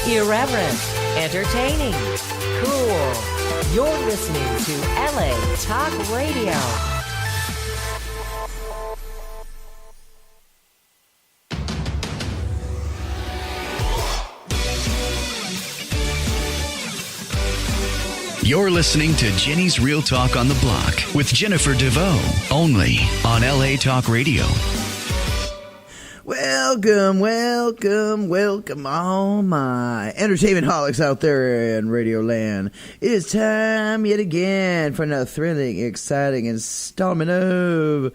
Irreverent, entertaining, cool. You're listening to LA Talk Radio. You're listening to Jenny's Real Talk on the Block with Jennifer DeVoe, only on LA Talk Radio. Welcome, all my entertainment holics out there in Radio Land. It is time yet again for another thrilling, exciting installment of,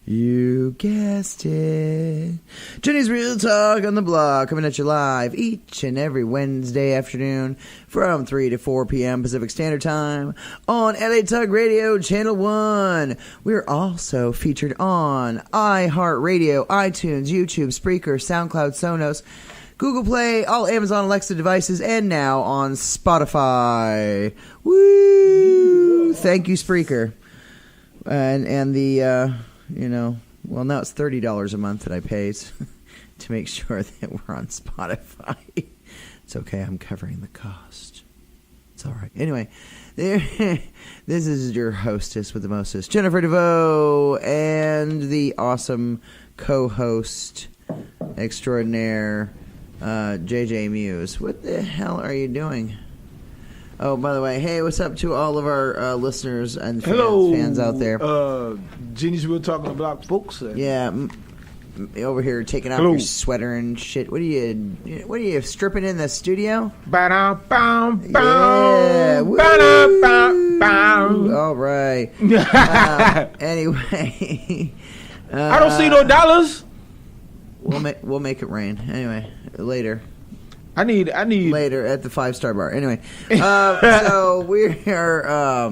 you guessed it, Jenny's Real Talk on the Block, coming at you live each and every Wednesday afternoon from 3 to 4 p.m. Pacific Standard Time on LA Talk Radio Channel 1. We're also featured on iHeartRadio, iTunes, YouTube, Spreaker, SoundCloud, Sonos, Google Play, all Amazon Alexa devices, and now on Spotify. Woo! Thank you, Spreaker. And the... well, now it's $30 a month that I pay to make sure that we're on Spotify. It's okay, I'm covering the cost. It's all right. Anyway, this is your hostess with the mostest, Jennifer DeVoe, and the awesome co-host extraordinaire, JJ Muse. What the hell are you doing? Oh, by the way, hey, what's up to all of our listeners and fans out there? Jenny's Real Talk on the Block, folks. Yeah, over here taking off your sweater and shit. What are you stripping in the studio? Yeah, all right. Anyway, I don't see no dollars. We'll make it rain. Anyway, later. I need later at the 5-star bar. Anyway, so we are.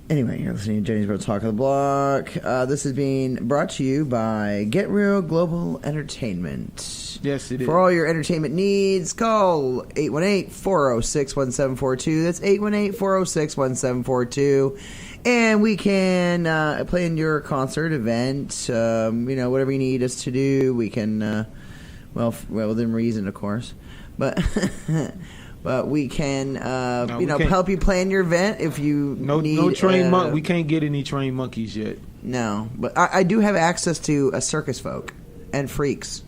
Anyway, you're listening to Jenny's Real Talk on the Block. This is being brought to you by Get Real Global Entertainment. Yes, it is. For all your entertainment needs, call 818-406-1742. That's 818-406-1742. And we can plan your concert, event, whatever you need us to do. We can. Well, within reason, of course, but we can, help you plan your event if you need. No trained monk. We can't get any trained monkeys yet. No, but I do have access to a circus folk and freaks.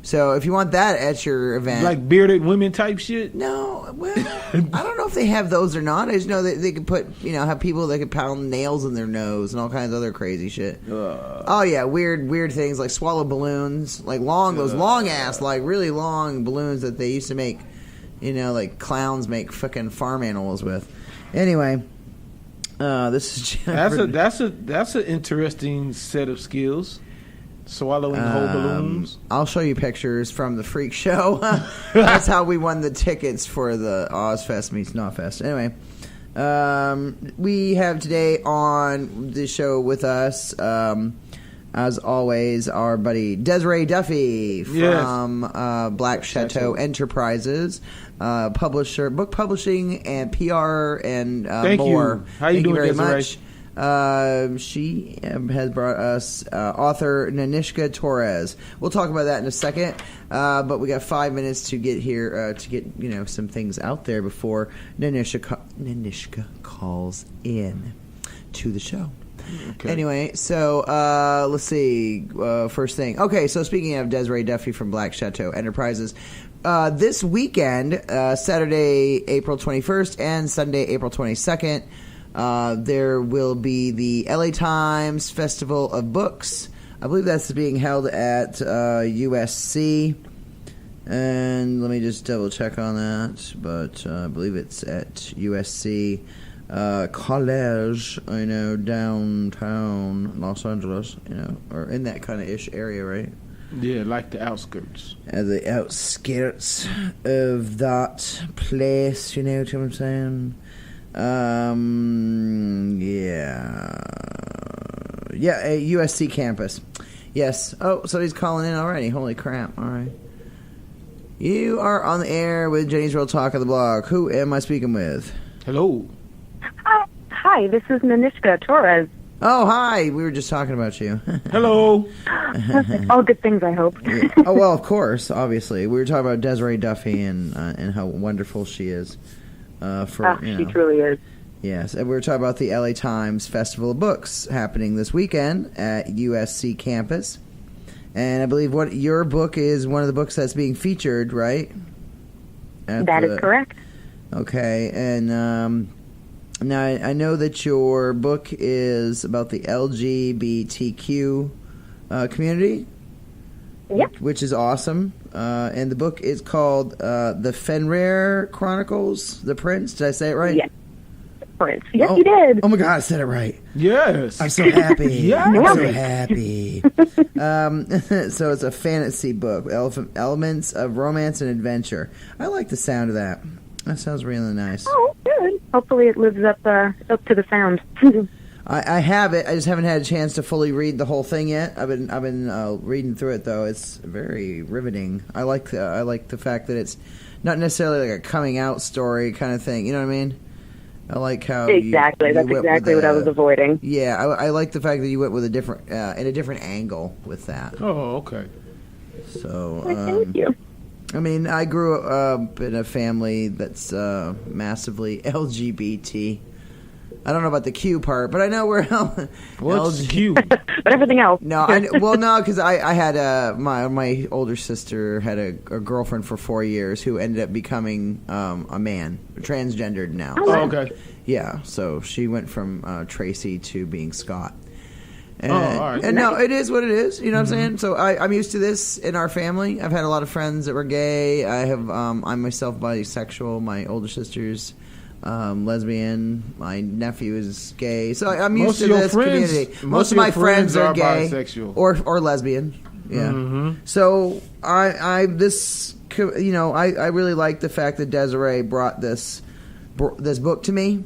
So if you want that at your event, like bearded women type shit. No, well, I don't know if they have those or not. I just know that they could put, have people that could pound nails in their nose and all kinds of other crazy shit. Oh yeah, weird things like swallow balloons, like those long ass, like really long balloons that they used to make, like clowns make fucking farm animals with. Anyway, this is Jennifer. That's an interesting set of skills. Swallowing whole balloons. I'll show you pictures from the freak show. That's how we won the tickets for the Ozfest meets Knotfest. Anyway, we have today on the show with us, as always, our buddy Desiree-Duffy from black-chateau-enterprises, publisher, book publishing, and PR, and Thank more. You. How you doing, very Desiree? Much. She has brought us author Nanishka Torres. We'll talk about that in a second, but we got 5 minutes to get here to get some things out there before Nanishka calls in to the show. Okay. Anyway, so let's see. First thing. Okay, so speaking of Desiree-Duffy from black-chateau-enterprises, this weekend, Saturday, April 21st and Sunday, April 22nd, there will be the LA Times Festival of Books. I believe that's being held at USC. And let me just double check on that. But I believe it's at USC College, downtown Los Angeles, or in that kind of ish area, right? Yeah, like the outskirts. The outskirts of that place, you know what I'm saying? Yeah, a USC campus. Yes. Oh, so he's calling in already. Holy crap. All right. You are on the air with Jenny's Real Talk of the Block. Who am I speaking with? Hello. Hi, this is Nanishka Torres Oh, hi. We were just talking about you. Hello. All good things, I hope. Yeah. Oh, well, of course, obviously. We were talking about Desiree-Duffy and how wonderful she is. She truly is. Yes, and we were talking about the LA Times Festival of Books happening this weekend at USC campus. And I believe your book is one of the books that's being featured, right? That is correct. Okay, and now I know that your book is about the LGBTQ community. Yep. Which is awesome. And the book is called The Fenrir Chronicles, The Prince. Did I say it right? Yes. Prince. Yes, you did. Oh my God, I said it right. Yes. I'm so happy. Yes. I'm so happy. So it's a fantasy book, elements of romance and adventure. I like the sound of that. That sounds really nice. Oh, good. Hopefully it lives up to the sound. I have it. I just haven't had a chance to fully read the whole thing yet. I've been reading through it though. It's very riveting. I like the fact that it's not necessarily like a coming out story kind of thing. You know what I mean? I like how exactly. That's exactly what I was avoiding. Yeah, I like the fact that you went with a different in a different angle with that. Oh, okay. So thank you. I mean, I grew up in a family that's massively LGBT. I don't know about the Q part, but I know we're What's Q? But everything else. No, no, because I had my older sister had a girlfriend for 4 years who ended up becoming a man, transgendered now. Oh, okay. Yeah, so she went from Tracy to being Scott. And, all right. And no, it is what it is. You know what I'm saying? So I'm used to this in our family. I've had a lot of friends that were gay. I'm myself bisexual. My older sister's lesbian. My nephew is gay. So I'm used to this community. Most of my friends are gay bisexual. or lesbian. Yeah. Mm-hmm. So I really like the fact that Desiree brought this book to me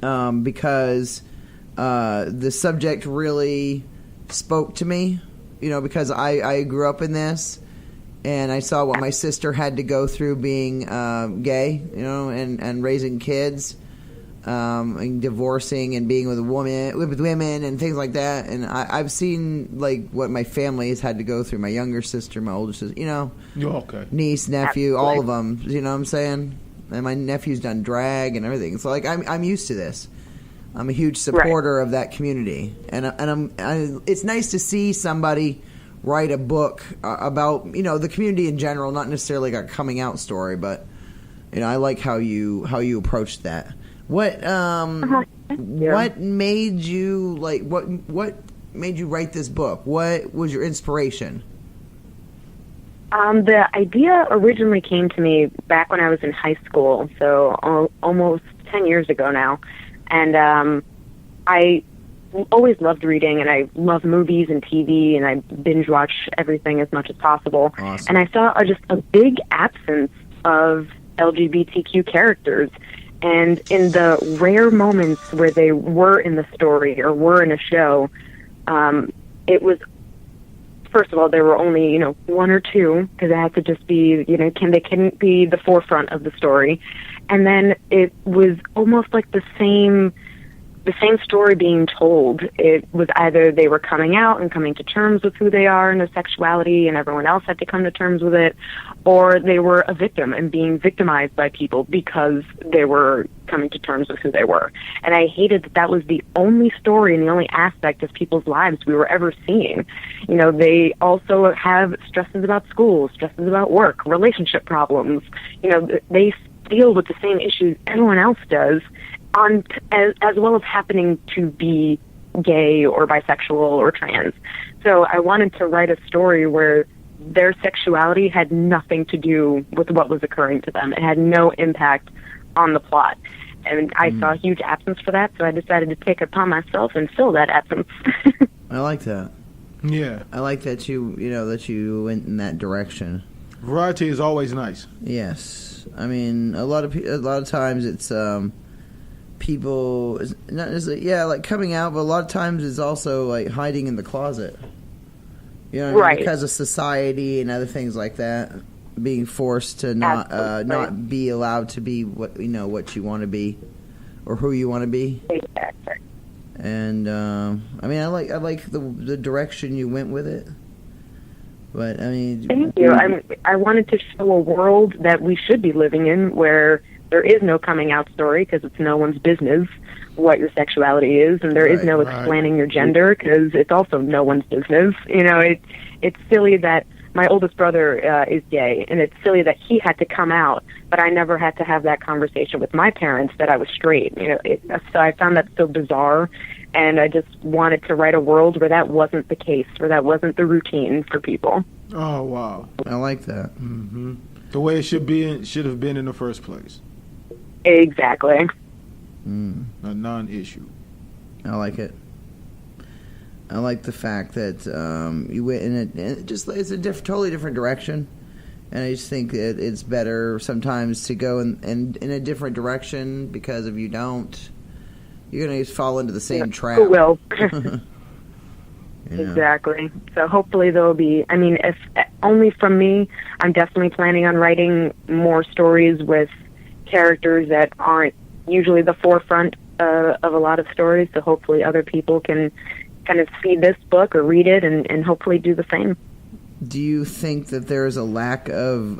because the subject really spoke to me. You know, because I grew up in this. And I saw what my sister had to go through being gay, you know, and raising kids, and divorcing and being with women and things like that. And I've seen like what my family has had to go through. My younger sister, my older sister, you know, niece, nephew, all of them. You know what I'm saying? And my nephew's done drag and everything. So like I'm used to this. I'm a huge supporter of that community, and it's nice to see somebody write a book about, you know, the community in general, not necessarily like a coming out story, but you know, I like how you approached that. What made you what made you write this book? What was your inspiration? The idea originally came to me back when I was in high school, so almost 10 years ago now, and I always loved reading, and I love movies and TV, and I binge watch everything as much as possible. Awesome. And I saw just a big absence of LGBTQ characters. And in the rare moments where they were in the story or were in a show, it was, first of all, there were only, you know, one or two, because it had to just be, you know, they couldn't be the forefront of the story. And then it was almost like the same story being told. It was either they were coming out and coming to terms with who they are and their sexuality, and everyone else had to come to terms with it, or they were a victim and being victimized by people because they were coming to terms with who they were. And I hated that was the only story and the only aspect of people's lives we were ever seeing. You know, they also have stresses about school, stresses about work, relationship problems. You know, they deal with the same issues everyone else does, as well as happening to be gay or bisexual or trans. So I wanted to write a story where their sexuality had nothing to do with what was occurring to them. It had no impact on the plot. And I saw a huge absence for that, so I decided to take it upon myself and fill that absence. I like that. Yeah. I like that you went in that direction. Variety is always nice. Yes. I mean, a lot of times it's people, not necessarily, like coming out, but a lot of times it's also like hiding in the closet. You know what I mean? Because of society and other things like that, being forced to not be allowed to be what you want to be, or who you want to be. Exactly. And I mean, I like the direction you went with it. But I mean, thank you. I wanted to show a world that we should be living in, where there is no coming out story because it's no one's business what your sexuality is, and there is no explaining your gender because it's also no one's business. You know, it's silly that my oldest brother is gay, and it's silly that he had to come out, but I never had to have that conversation with my parents that I was straight. You know, so I found that so bizarre, and I just wanted to write a world where that wasn't the case, where that wasn't the routine for people. Oh, wow. I like that. Mm-hmm. The way it should have been in the first place. Exactly. A non-issue. I like it. I like the fact that you went in it's a totally different direction, and I just think that it's better sometimes to go in a different direction, because if you don't, you're gonna fall into the same trap. Who will? You know? Exactly. So hopefully there'll be, I mean, if only from me, I'm definitely planning on writing more stories with characters that aren't usually the forefront of a lot of stories, so hopefully other people can kind of see this book or read it and hopefully do the same. Do you think that there's a lack of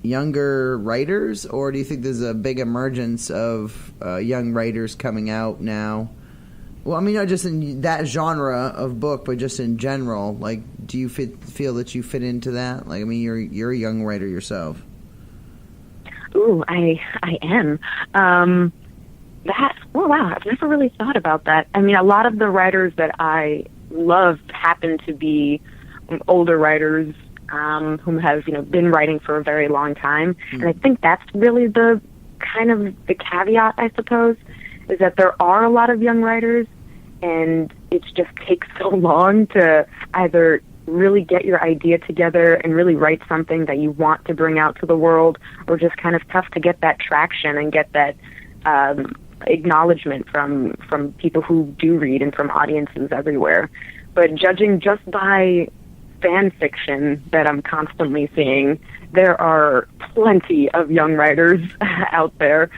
younger writers, or do you think there's a big emergence of young writers coming out now? Well, I mean, not just in that genre of book, but just in general. Like, do you feel that you fit into that? Like, I mean, you're a young writer yourself. Ooh, I am. Oh, wow, I've never really thought about that. I mean, a lot of the writers that I love happen to be older writers who have, been writing for a very long time. And I think that's really the kind of the caveat, I suppose, is that there are a lot of young writers, and it just takes so long to either really get your idea together and really write something that you want to bring out to the world, or just kind of tough to get that traction and get that acknowledgement from people who do read and from audiences everywhere. But judging just by fan fiction that I'm constantly seeing, there are plenty of young writers out there.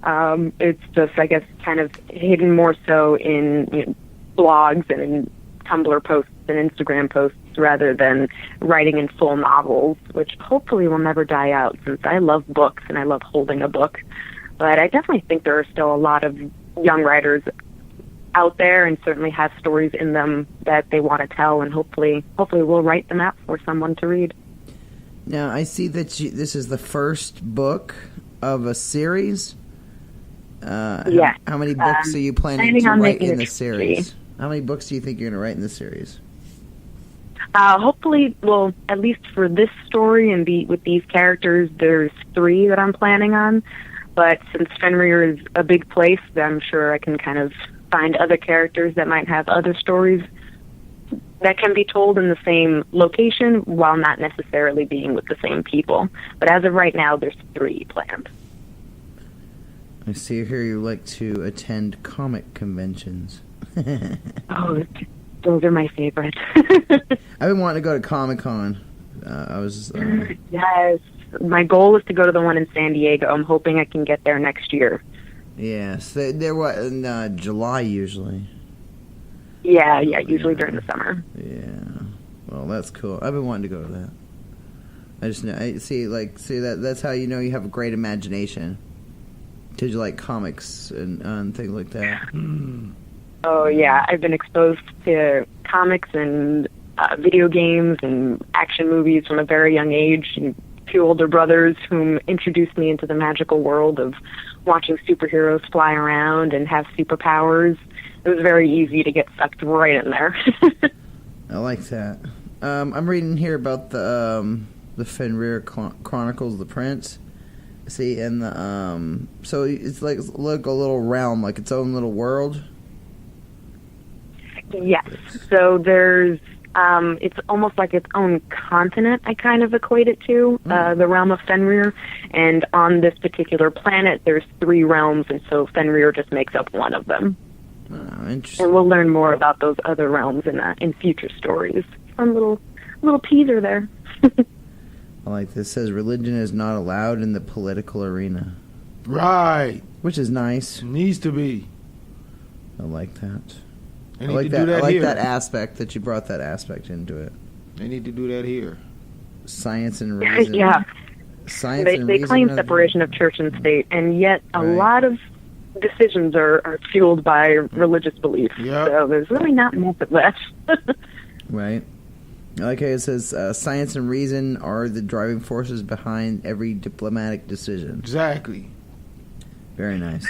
It's just, I guess, kind of hidden more so in blogs and in Tumblr posts and Instagram posts rather than writing in full novels, which hopefully will never die out, since I love books and I love holding a book. But I definitely think there are still a lot of young writers out there, and certainly have stories in them that they want to tell, and hopefully we'll write them out for someone to read. Now, I see that this is the first book of a series. Yeah. How many books are you planning to write in the series? How many books do you think you're going to write in the series? Hopefully, well, at least for this story and with these characters, there's 3 that I'm planning on. But since Fenrir is a big place, I'm sure I can kind of find other characters that might have other stories that can be told in the same location while not necessarily being with the same people. But as of right now, there's 3 planned. I see here you like to attend comic conventions. Oh, those are my favorite. I've been wanting to go to Comic-Con. Yes. My goal is to go to the one in San Diego. I'm hoping I can get there next year. Yes. They're what, in July usually? Yeah, usually during the summer. Yeah. Well, that's cool. I've been wanting to go to that. I just know. That's how you know you have a great imagination. Did you like comics and things like that? Oh, yeah. I've been exposed to comics and video games and action movies from a very young age. And 2 older brothers whom introduced me into the magical world of watching superheroes fly around and have superpowers. It was very easy to get sucked right in there. I like that. I'm reading here about the Fenrir Chronicles of the Prince. See, and so it's like a little realm, like its own little world. Yes. So there's, it's almost like its own continent, I kind of equate it to, the realm of Fenrir. And on this particular planet, there's 3 realms, and so Fenrir just makes up one of them. Oh, interesting. And we'll learn more about those other realms in future stories. Fun little teaser there. I like this. It says religion is not allowed in the political arena. Right. Which is nice. Needs to be. I like that. They I need like to that. do that I like here. that aspect that you brought that aspect into it. They need to do that here. Science and reason. Yeah. Science They and reason. claim separation of church and state, and yet a Right. lot of decisions are fueled by religious belief. Yep. So there's really not much of that. Right. I like how it says science and reason are the driving forces behind every diplomatic decision. Exactly. Very nice.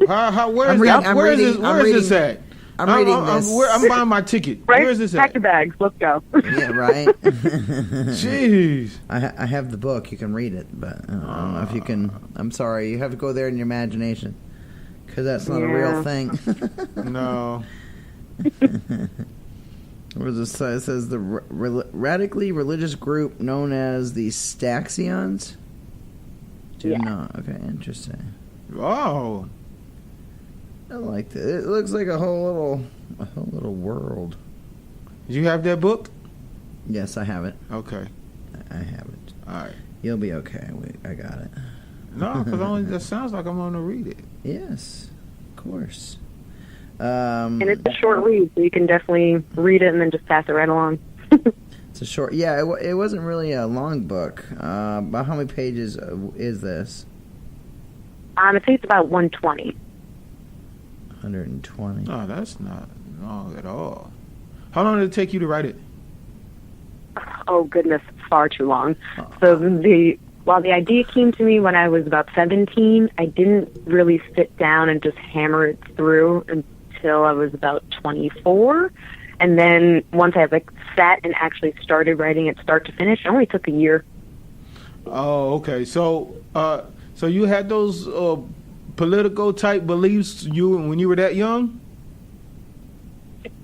Where is this at? I'm reading this. I'm buying my ticket. Right? Where is this Pack at? your bags. Let's go. Yeah, right. Jeez. I have the book. You can read it, but I don't know if you can. I'm sorry. You have to go there in your imagination, because that's not a real thing. No. What does it say? It says the radically religious group known as the Staxions. Do not. Okay, interesting. Oh. I like that. It looks like a whole little world. You have that book? Yes, I have it. Okay. I have it. All right. You'll be okay. I got it. No, because that sounds like I'm going to read it. Yes, of course. And it's a short read, so you can definitely read it and then just pass it right along. It's a short. Yeah, it wasn't really a long book. About how many pages is this? I think it's about 120. 120. No, that's not long at all. How long did it take you to write it? Oh goodness, far too long. So while the idea came to me when I was about 17, I didn't really sit down and just hammer it through until I was about 24. And then once I sat and actually started writing it start to finish, it only took a year. Oh, okay. So you had those political type beliefs when you were that young?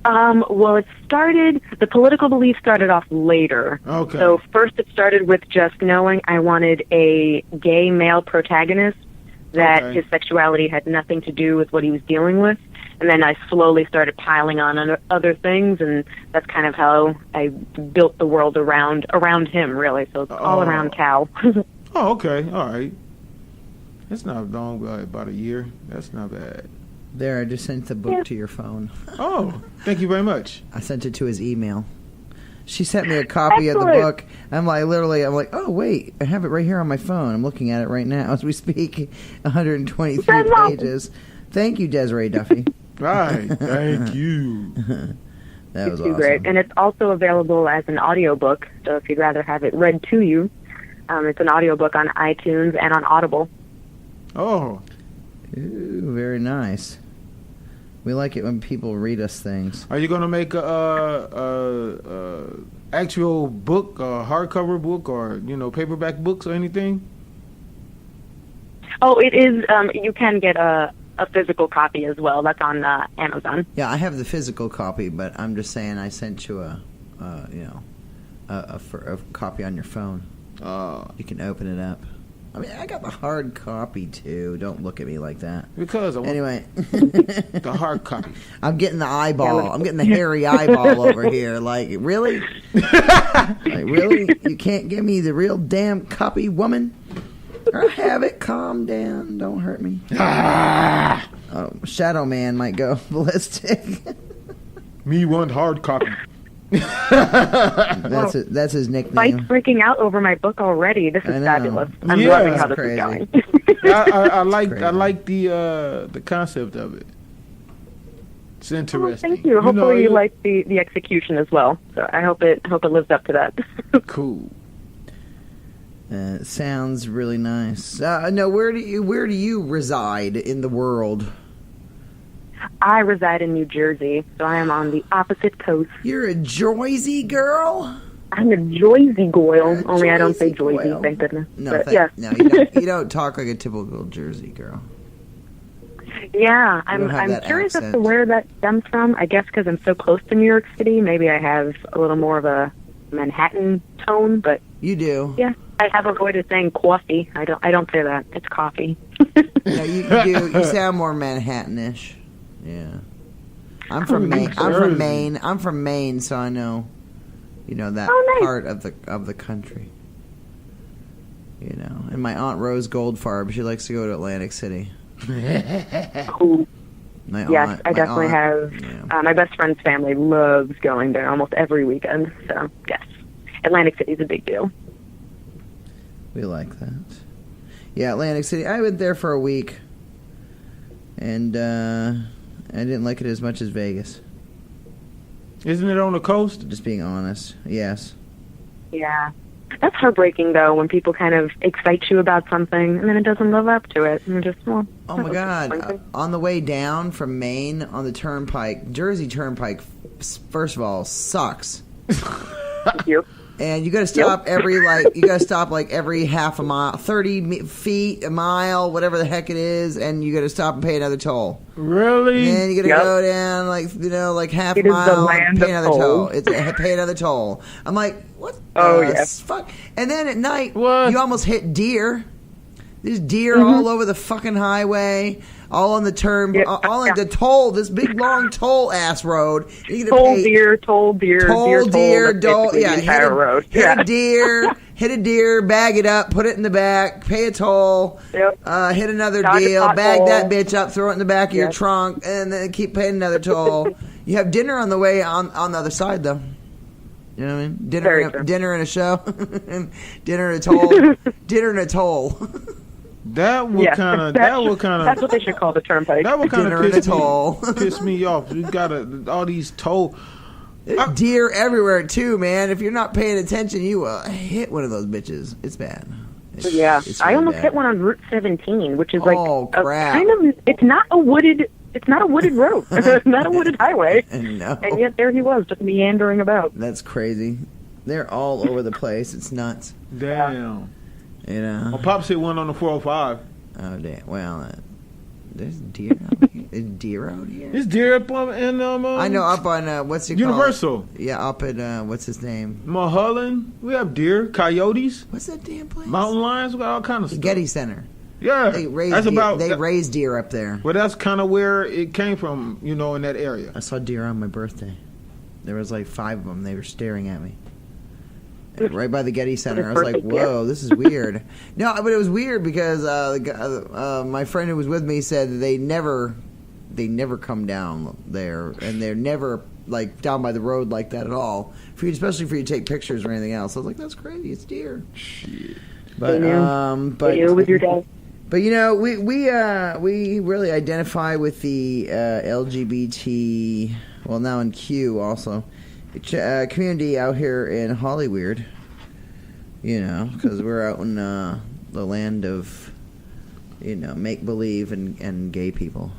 Well, the political belief started off later. Okay. So first it started with just knowing I wanted a gay male protagonist, that his sexuality had nothing to do with what he was dealing with. And then I slowly started piling on other things, and that's kind of how I built the world around him, really. So it's all around Cal. Oh, okay. All right. That's not long, about a year. That's not bad. There, I just sent the book to your phone. Oh, thank you very much. I sent it to his email. She sent me a copy of the book. I'm like, oh, wait, I have it right here on my phone. I'm looking at it right now as we speak. 123 pages. Thank you, Desiree-Duffy. Right, thank you. That was It's too awesome. great. And it's also available as an audiobook, so if you'd rather have it read to you, it's an audiobook on iTunes and on Audible. Oh. Ooh, very nice. We like it when people read us things. Are you going to make a actual book, a hardcover book, or paperback books or anything? Oh, it is. You can get a physical copy as well. That's on Amazon. Yeah, I have the physical copy, but I'm just saying I sent you a copy on your phone. You can open it up. I mean, I got the hard copy too. Don't look at me like that. Because anyway, the hard copy. I'm getting the eyeball. I'm getting the hairy eyeball over here. Like, really? Like, really? You can't give me the real damn copy, woman? I have it. Calm down. Don't hurt me. Oh, Shadow Man might go ballistic. Me want hard copy. That's his nickname. Mike's freaking out over my book already. This is fabulous. I'm Yeah. loving how this Crazy. is going. I like Crazy. I like the concept of it. It's interesting. Thank you. Hopefully you like the execution as well. So I hope it lives up to that. Cool. It sounds really nice. No, where do you reside in the world? I reside in New Jersey, so I am on the opposite coast. You're a Jersey girl? I'm a Jersey girl, You're a only I don't say Jersey Jersey, girl. thank goodness. No, But, yeah. no, you don't talk like a typical Jersey girl. Yeah, don't have I'm that curious as accent. to where that stems from. I guess because I'm so close to New York City, maybe I have a little more of a Manhattan tone. But You do. yeah, I have avoided saying coffee. I don't say that. It's coffee. No, you do. You sound more Manhattanish. Yeah. I'm from Maine. I'm from Maine, so I know, that Oh, nice. part of the country. And my Aunt Rose Goldfarb, she likes to go to Atlantic City. Cool. Yes, I definitely have. Yeah. My best friend's family loves going there almost every weekend. So, yes. Atlantic City's a big deal. We like that. Yeah, Atlantic City. I went there for a week. And I didn't like it as much as Vegas. Isn't it on the coast? Just being honest. Yes. Yeah. That's heartbreaking, though, when people kind of excite you about something and then it doesn't live up to it. And you're just, well, oh, my God. On the way down from Maine on the Turnpike, Jersey Turnpike, first of all, sucks. Yep. And you got to stop every half a mile, 30 feet, a mile, whatever the heck it is, and you got to stop and pay another toll. Really? And you got to go down like half a mile and pay another toll. Pay another toll. I'm like, what the fuck? And then at night, you almost hit deer. There's deer all over the fucking highway, all on the all on the toll, this big long toll ass road. Toll deer, road. Hit a deer, bag it up, put it in the back, pay a toll, hit another deal, bag that bitch up, throw it in the back of your trunk, and then keep paying another toll. You have dinner on the way on the other side, though. You know what I mean? Dinner and a show, dinner and a toll, dinner and a toll. That would kind of. That's what they should call the turnpike. That would kind of piss me off. You got all these toll. Deer everywhere too, man. If you're not paying attention, you will hit one of those bitches. It's bad. It's really I almost hit one on Route 17, which is crap. It's not a wooded road. It's not a wooded highway. No. And yet there he was, just meandering about. That's crazy. They're all over the place. It's nuts. Damn. You know. My pops hit one on the 405. Oh damn! Well, there's deer out here. There's deer out here. There's deer up in I know up on what's it Universal. called? Yeah, up at what's his name? Mulholland. We have deer, coyotes. What's that damn place? Mountain lions. We got all kind of stuff. Getty Center. Yeah, they raise deer up there. Well, that's kind of where it came from. You know, in that area. I saw deer on my birthday. There was like 5 of them. They were staring at me. Right by the Getty Center. I was like, whoa, this is weird. No, but it was weird because my friend who was with me said that they never come down there, and they're never like down by the road like that at all. Especially for you to take pictures or anything else. I was like, that's crazy. It's deer. Shit. But with your dad. But you know, we really identify with the LGBT. Well, now in Q also. Community out here in Hollywood, you know, because we're out in the land of, you know, make believe and gay people,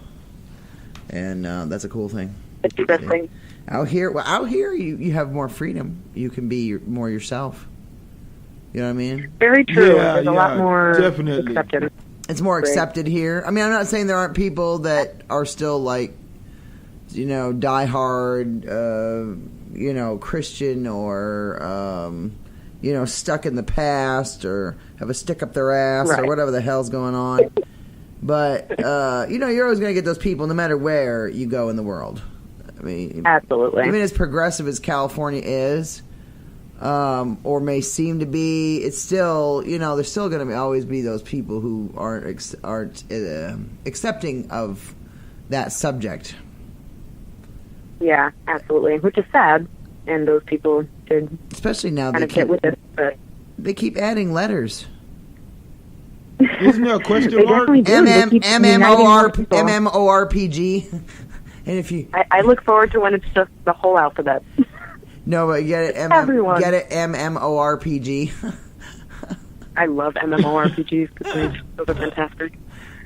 and that's a cool thing. It's the best thing. Out here, you have more freedom. You can be more yourself. You know what I mean? Very true. Yeah, There's a lot more definitely accepted. It's more accepted here. I mean, I'm not saying there aren't people that are still like, you know, die hard, you know, Christian or, you know, stuck in the past or have a stick up their ass or whatever the hell's going on. But, you know, you're always going to get those people no matter where you go in the world. I mean, absolutely. Even as progressive as California is, or may seem to be, it's still, you know, there's still going to always be those people who aren't accepting of that subject. Yeah, absolutely. Which is sad, and those people should especially now kind of get with it. But they keep adding letters. Isn't there a question mark? MMORPG. And if you, I look forward to when it's just the whole alphabet. No, but get it. Everyone get it. MMORPG. I love MMORPGs because those are fantastic.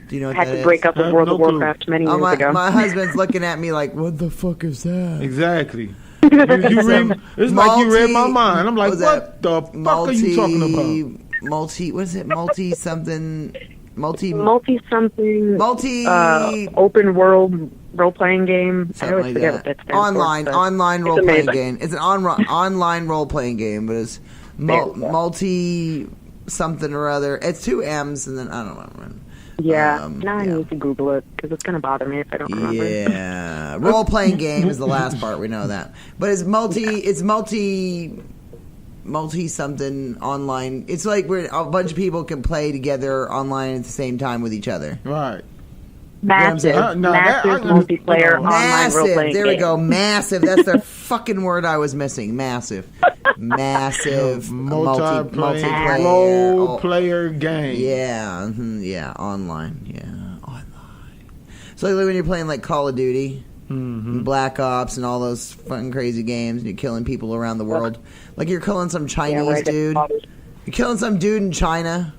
Do you know what I had to break up with World of Warcraft many years ago. My husband's looking at me like, what the fuck is that? Exactly. You read, it's like you read my mind. I'm like, what the fuck are you talking about? What is it? Multi-something. Open world role-playing game. Something I always like forget that. what that stands for. Online role-playing game. It's an online role-playing game, but it's multi-something or other. It's 2 M's, and then I don't know. Yeah, now I need to Google it because it's going to bother me if I don't remember. Yeah, role-playing game is the last part. We know that, but it's multi something online. It's like where a bunch of people can play together online at the same time with each other. Right. Massive, No, massive multiplayer online role playing. There we go. Massive. That's the fucking word I was missing. Massive. Massive multiplayer role player game. Yeah. Yeah. Online. Yeah. Online. So like when you're playing like Call of Duty, Black Ops, and all those fun crazy games, and you're killing people around the world. Like you're killing some Chinese dude. You're killing some dude in China,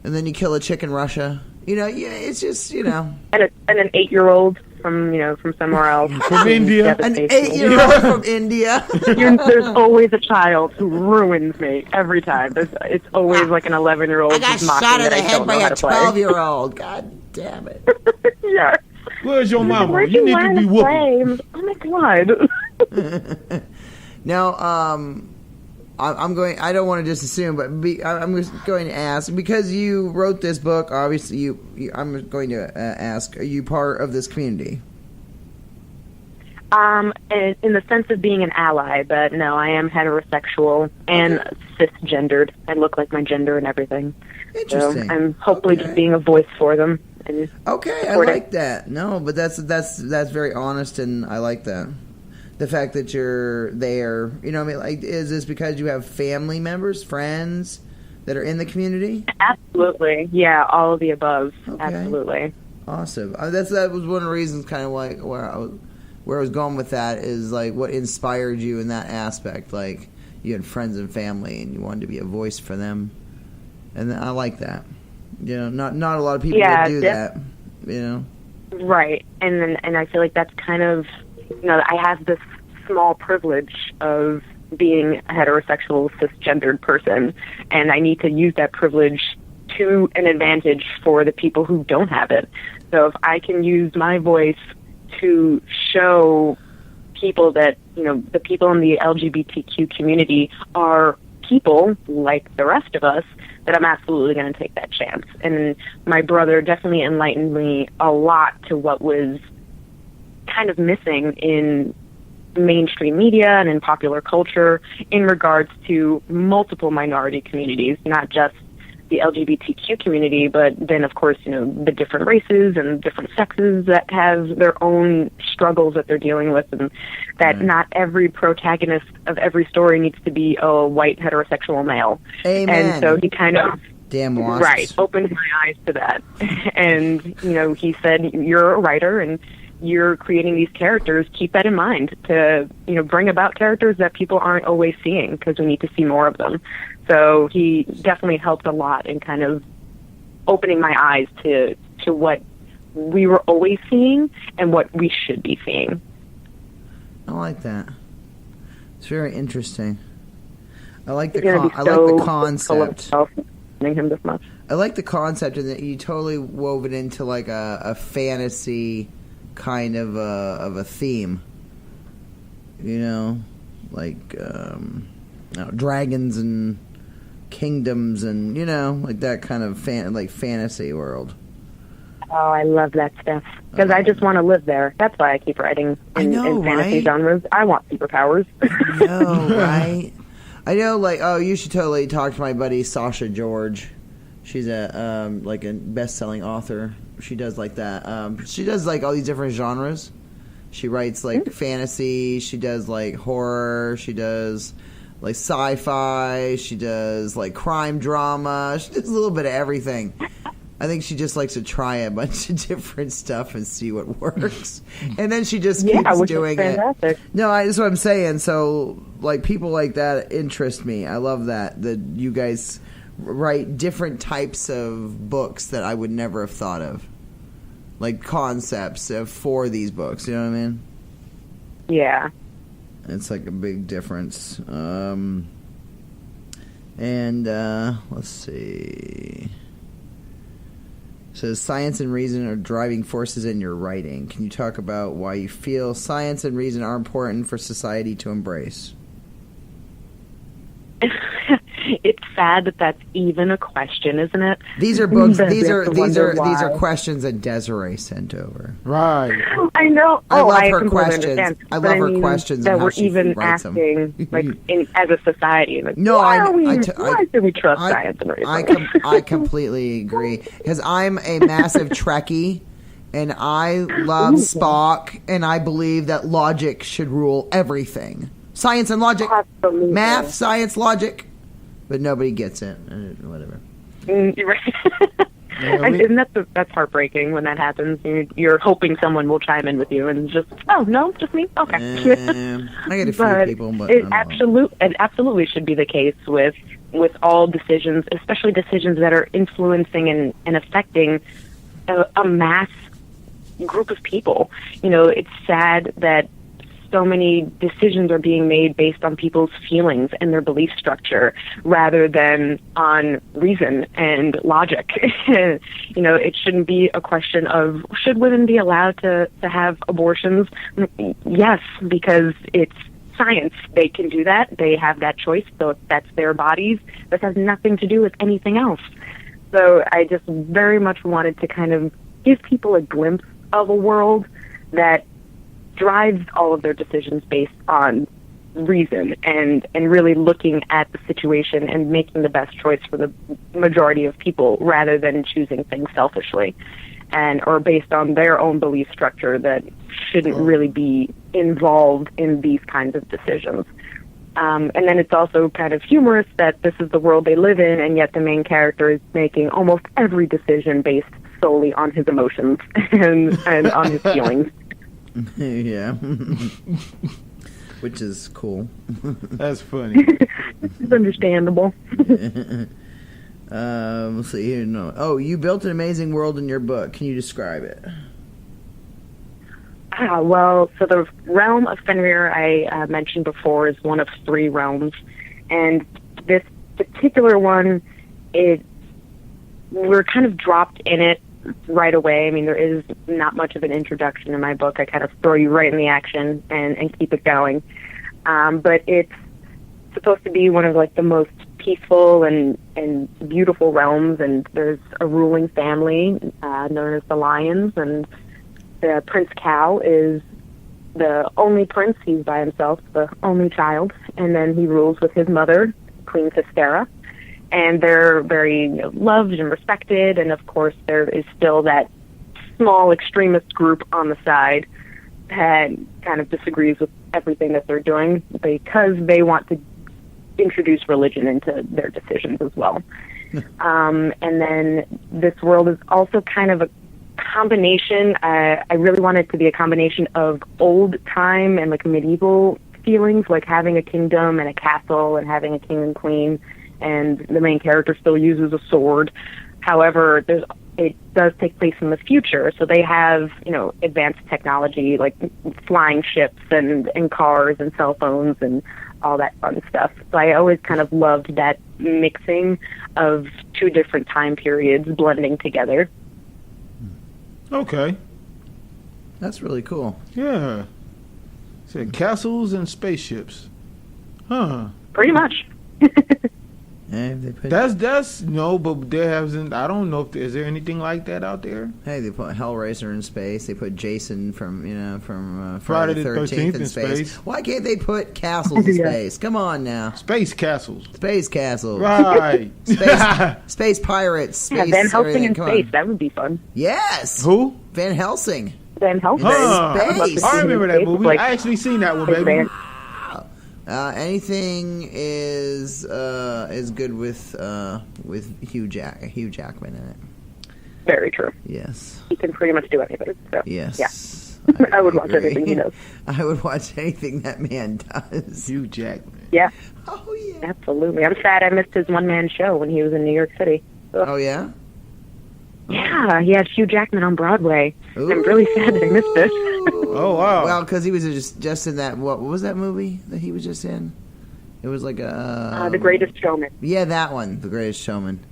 and then you kill a chick in Russia. You know, yeah, it's just, you know. And an 8-year-old from somewhere else. From India. An 8-year-old from India. There's always a child who ruins me every time. It's always like an 11-year-old I got who's mocking shot in that the I head don't by know how a to play. 12-year-old. God damn it. Yeah. Where's your mama? Where'd You need learn to be whooping. play? Oh my god. Now, I'm going. I don't want to just assume, but I'm just going to ask because you wrote this book. Obviously, I'm going to ask: are you part of this community? In the sense of being an ally, but no, I am heterosexual and cisgendered. I look like my gender and everything. Interesting. So I'm hopefully just being a voice for them. Okay, I like that. No, but that's very honest, and I like that. The fact that you're there, you know what I mean? Like, is this because you have family members, friends that are in the community? Absolutely. Yeah, all of the above. Okay. Absolutely. Awesome. That was one of the reasons kind of like where I was going with that is like what inspired you in that aspect. Like you had friends and family and you wanted to be a voice for them. And I like that. You know, not a lot of people would do that, you know? Right. And I feel like that's kind of, you know, I have this small privilege of being a heterosexual, cisgendered person, and I need to use that privilege to an advantage for the people who don't have it. So if I can use my voice to show people that, you know, the people in the LGBTQ community are people like the rest of us, that I'm absolutely going to take that chance. And my brother definitely enlightened me a lot to what was kind of missing in mainstream media and in popular culture in regards to multiple minority communities, not just the LGBTQ community, but then, of course, you know, the different races and different sexes that have their own struggles that they're dealing with, and that not every protagonist of every story needs to be a white heterosexual male. Amen. And so he kind of opened my eyes to that. And, you know, he said, you're a writer and you're creating these characters, keep that in mind to, you know, bring about characters that people aren't always seeing because we need to see more of them. So he definitely helped a lot in kind of opening my eyes to what we were always seeing and what we should be seeing. I like that. It's very interesting. I like the concept. Him this much. I like the concept, and that you totally wove it into like a fantasy kind of a theme. You know, like dragons and kingdoms, and you know, like that kind of fantasy world. Oh, I love that stuff because I just want to live there. That's why I keep writing in fantasy genres. I want superpowers. I know, right? I know, like, oh, you should totally talk to my buddy Sasha George. She's a like a best-selling author. She does like that. She does like all these different genres. She writes like fantasy. She does like horror. She does like sci-fi. She does like crime drama. She does a little bit of everything. I think she just likes to try a bunch of different stuff and see what works. And then she just keeps doing it. No, that's what I'm saying. So, like, people like that interest me. I love that you guys write different types of books that I would never have thought of. Like, concepts for these books. You know what I mean? Yeah. It's like a big difference. Let's see. Says science and reason are driving forces in your writing. Can you talk about why you feel science and reason are important for society to embrace? It's sad that that's even a question, isn't it? These are books. These are questions that Desiree sent over. Right. I know. I love her completely questions. understand. I love her questions that and how we're she even writes asking, them. like, as a society. Like, No, why I do we trust science and reason? I completely agree because I'm a massive Trekkie, And I love Spock, and I believe that logic should rule everything. Science and logic. Absolutely. Math, science, logic. But nobody gets it. Whatever. You're right. And that's heartbreaking when that happens. You're hoping someone will chime in with you, and just no, just me. Okay. I get a few people, but it absolutely should be the case with all decisions, especially decisions that are influencing and affecting a mass group of people. It's sad that so many decisions are being made based on people's feelings and their belief structure rather than on reason and logic. It shouldn't be a question of should women be allowed to have abortions? Yes, because it's science. They can do that. They have that choice. So that's their bodies. This has nothing to do with anything else. So I just very much wanted to kind of give people a glimpse of a world that drives all of their decisions based on reason and really looking at the situation and making the best choice for the majority of people rather than choosing things selfishly or based on their own belief structure that shouldn't really be involved in these kinds of decisions. And then it's also kind of humorous that this is the world they live in, and yet the main character is making almost every decision based solely on his emotions and on his feelings. Yeah. Which is cool. That's funny. It's understandable. Let's see here. No. Oh, you built an amazing world in your book. Can you describe it? Well, so the realm of Fenrir I mentioned before is one of 3 realms, and this particular one, we're kind of dropped in it right away. I mean, there is not much of an introduction in my book. I kind of throw you right in the action and keep it going. But it's supposed to be one of like the most peaceful and beautiful realms, and there's a ruling family known as the Lions, and the Prince Cow is the only prince. He's by himself, the only child, and then he rules with his mother, Queen Thestera. And they're very loved and respected, and of course there is still that small extremist group on the side that kind of disagrees with everything that they're doing because they want to introduce religion into their decisions as well. And then this world is also kind of a combination. I really want it to be a combination of old time and like medieval feelings, like having a kingdom and a castle and having a king and queen, and the main character still uses a sword. However, it does take place in the future, so they have, advanced technology like flying ships and cars and cell phones and all that fun stuff. So I always kind of loved that mixing of 2 different time periods blending together. Okay. That's really cool. Yeah. Said castles and spaceships. Huh. Pretty much. They put, That's no, but there hasn't. I don't know if is there anything like that out there. Hey, they put Hellraiser in space. They put Jason from Friday the 13th in space. Why can't they put castles in space? Come on now. Space castles. Space castles. Right. Space pirates. Space, yeah, Van Helsing in Come space. on. That would be fun. Yes. Who? Van Helsing. Van Helsing. Space. I remember that movie. I actually seen that one, baby. Anything is good with Hugh Jackman in it. Very true. Yes. He can pretty much do anything. So. Yes. Yeah. I would watch anything he does. I would watch anything that man does. Hugh Jackman. Yeah. Oh yeah. Absolutely. I'm sad I missed his one-man show when he was in New York City. Oh yeah. Yeah, he had Hugh Jackman on Broadway. Ooh. I'm really sad that I missed this. Oh wow! Well, because he was just in that. What was that movie that he was just in? It was like a The Greatest Showman. Yeah, that one, The Greatest Showman.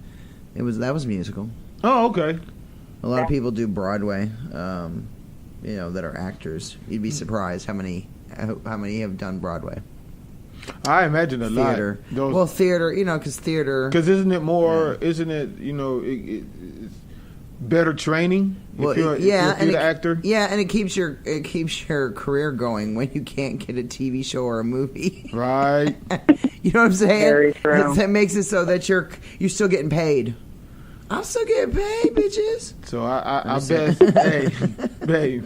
That was musical. Oh okay. A lot of people do Broadway. That are actors. You'd be surprised how many have done Broadway. I imagine a Theater. lot. Well, theater. Because theater. Because isn't it more? Yeah. Isn't it? It's better training. Well, if you're the actor. Yeah, and it keeps your career going when you can't get a TV show or a movie. Right. You know what I'm saying? Very true. That makes it so that you're still getting paid. I'm still getting paid, bitches. So I bet, hey, babe.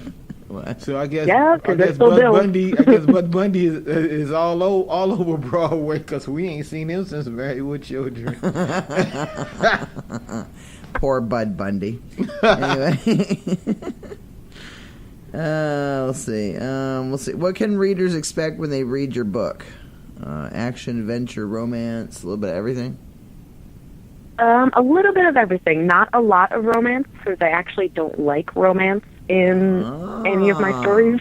What? So I guess they're still Bud bills. Bundy. I guess Bud Bundy is all over Broadway because we ain't seen him since Married with Children. Poor Bud Bundy. Anyway, let's see. What can readers expect when they read your book? Action, adventure, romance, a little bit of everything. A little bit of everything. Not a lot of romance, since I actually don't like romance in any of my stories.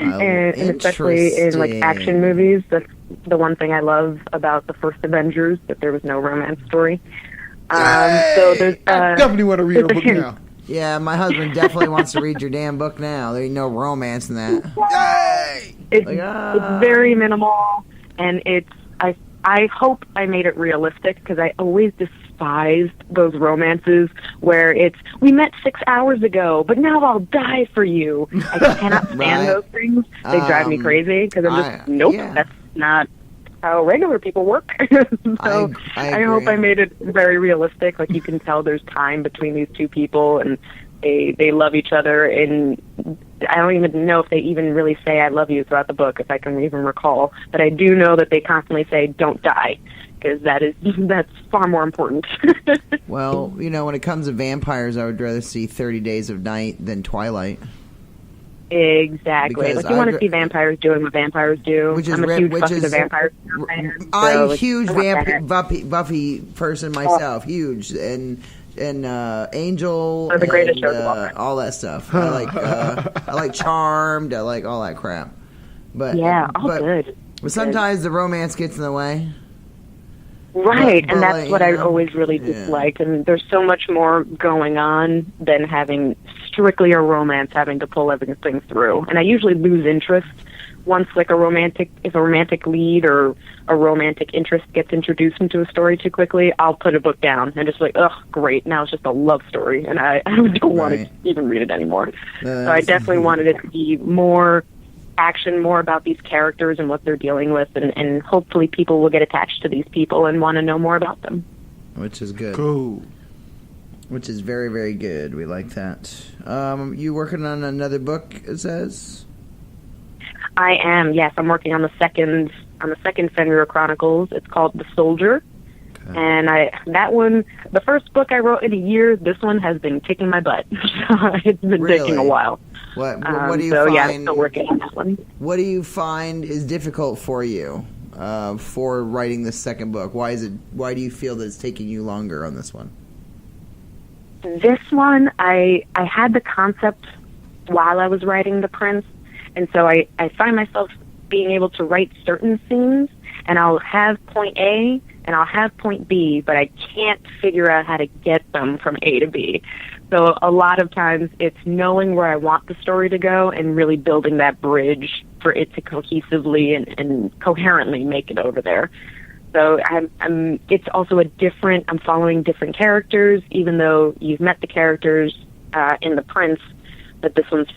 and especially in like action movies. That's the one thing I love about the first Avengers, that there was no romance story. So there's I definitely want to read a book now. Yeah, my husband definitely wants to read your damn book now. There ain't no romance in that. Yay! It's very minimal, and I hope I made it realistic, because I always despised those romances where it's, we met 6 hours ago, but now I'll die for you. I cannot stand those things. They drive me crazy, because I'm just, that's not how regular people work. So I hope I made it very realistic. Like, you can tell there's time between these two people, and they love each other, and I don't even know if they even really say I love you throughout the book, if I can even recall. But I do know that they constantly say, don't die, because that's far more important. Well, when it comes to vampires, I would rather see 30 Days of Night than Twilight. Exactly. Because like, you want to see vampires doing what vampires do. I'm a huge Buffy the Vampire fan. I'm a huge Buffy person myself. Huge. And Angel, the greatest show all that stuff. I like Charmed. I like all that crap. But good. But sometimes the romance gets in the way. Right, and that's what I always really disliked. And there's so much more going on than having strictly a romance, having to pull everything through. And I usually lose interest once, like, if a romantic lead or a romantic interest gets introduced into a story too quickly, I'll put a book down and just like, oh, great, now it's just a love story, and I don't want to even read it anymore. So I definitely wanted it to be more action, more about these characters and what they're dealing with, and hopefully people will get attached to these people and want to know more about them. Which is good. Cool. Which is very, very good. We like that. You working on another book, it says? I am, yes. I'm working on the second Fenrir Chronicles. It's called The Soldier. Okay. And that one, the first book I wrote in a year, this one has been kicking my butt. So it's been taking a while. What do you find? Yeah, I'm still working on that one. What do you find is difficult for you for writing the second book? Why do you feel that it's taking you longer on this one? This one, I had the concept while I was writing The Prince, and so I find myself being able to write certain scenes, and I'll have point A and I'll have point B, but I can't figure out how to get them from A to B. So a lot of times it's knowing where I want the story to go and really building that bridge for it to cohesively and coherently make it over there. So it's also I'm following different characters, even though you've met the characters in The Prince, but this one's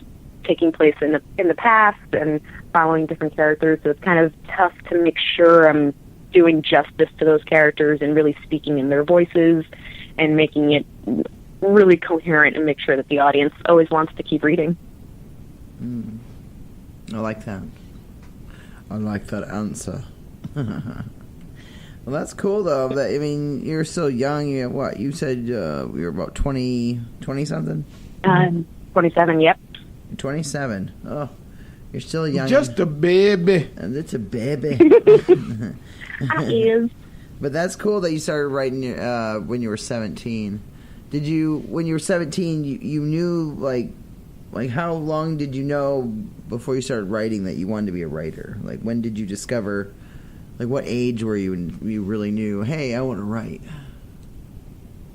taking place in the past and following different characters. So it's kind of tough to make sure I'm doing justice to those characters and really speaking in their voices and making it really coherent and make sure that the audience always wants to keep reading. I like that. I like that answer. Well, that's cool, though. You're still young. You what? You said you were about 20-something? 27, yep. 27. Oh, you're still young. Just a baby. And it's a baby. I is. But that's cool that you started writing when you were 17. Did you, when you were 17, you knew, like how long did you know before you started writing that you wanted to be a writer? Like, when did you discover, like, what age were you when you really knew, hey, I want to write?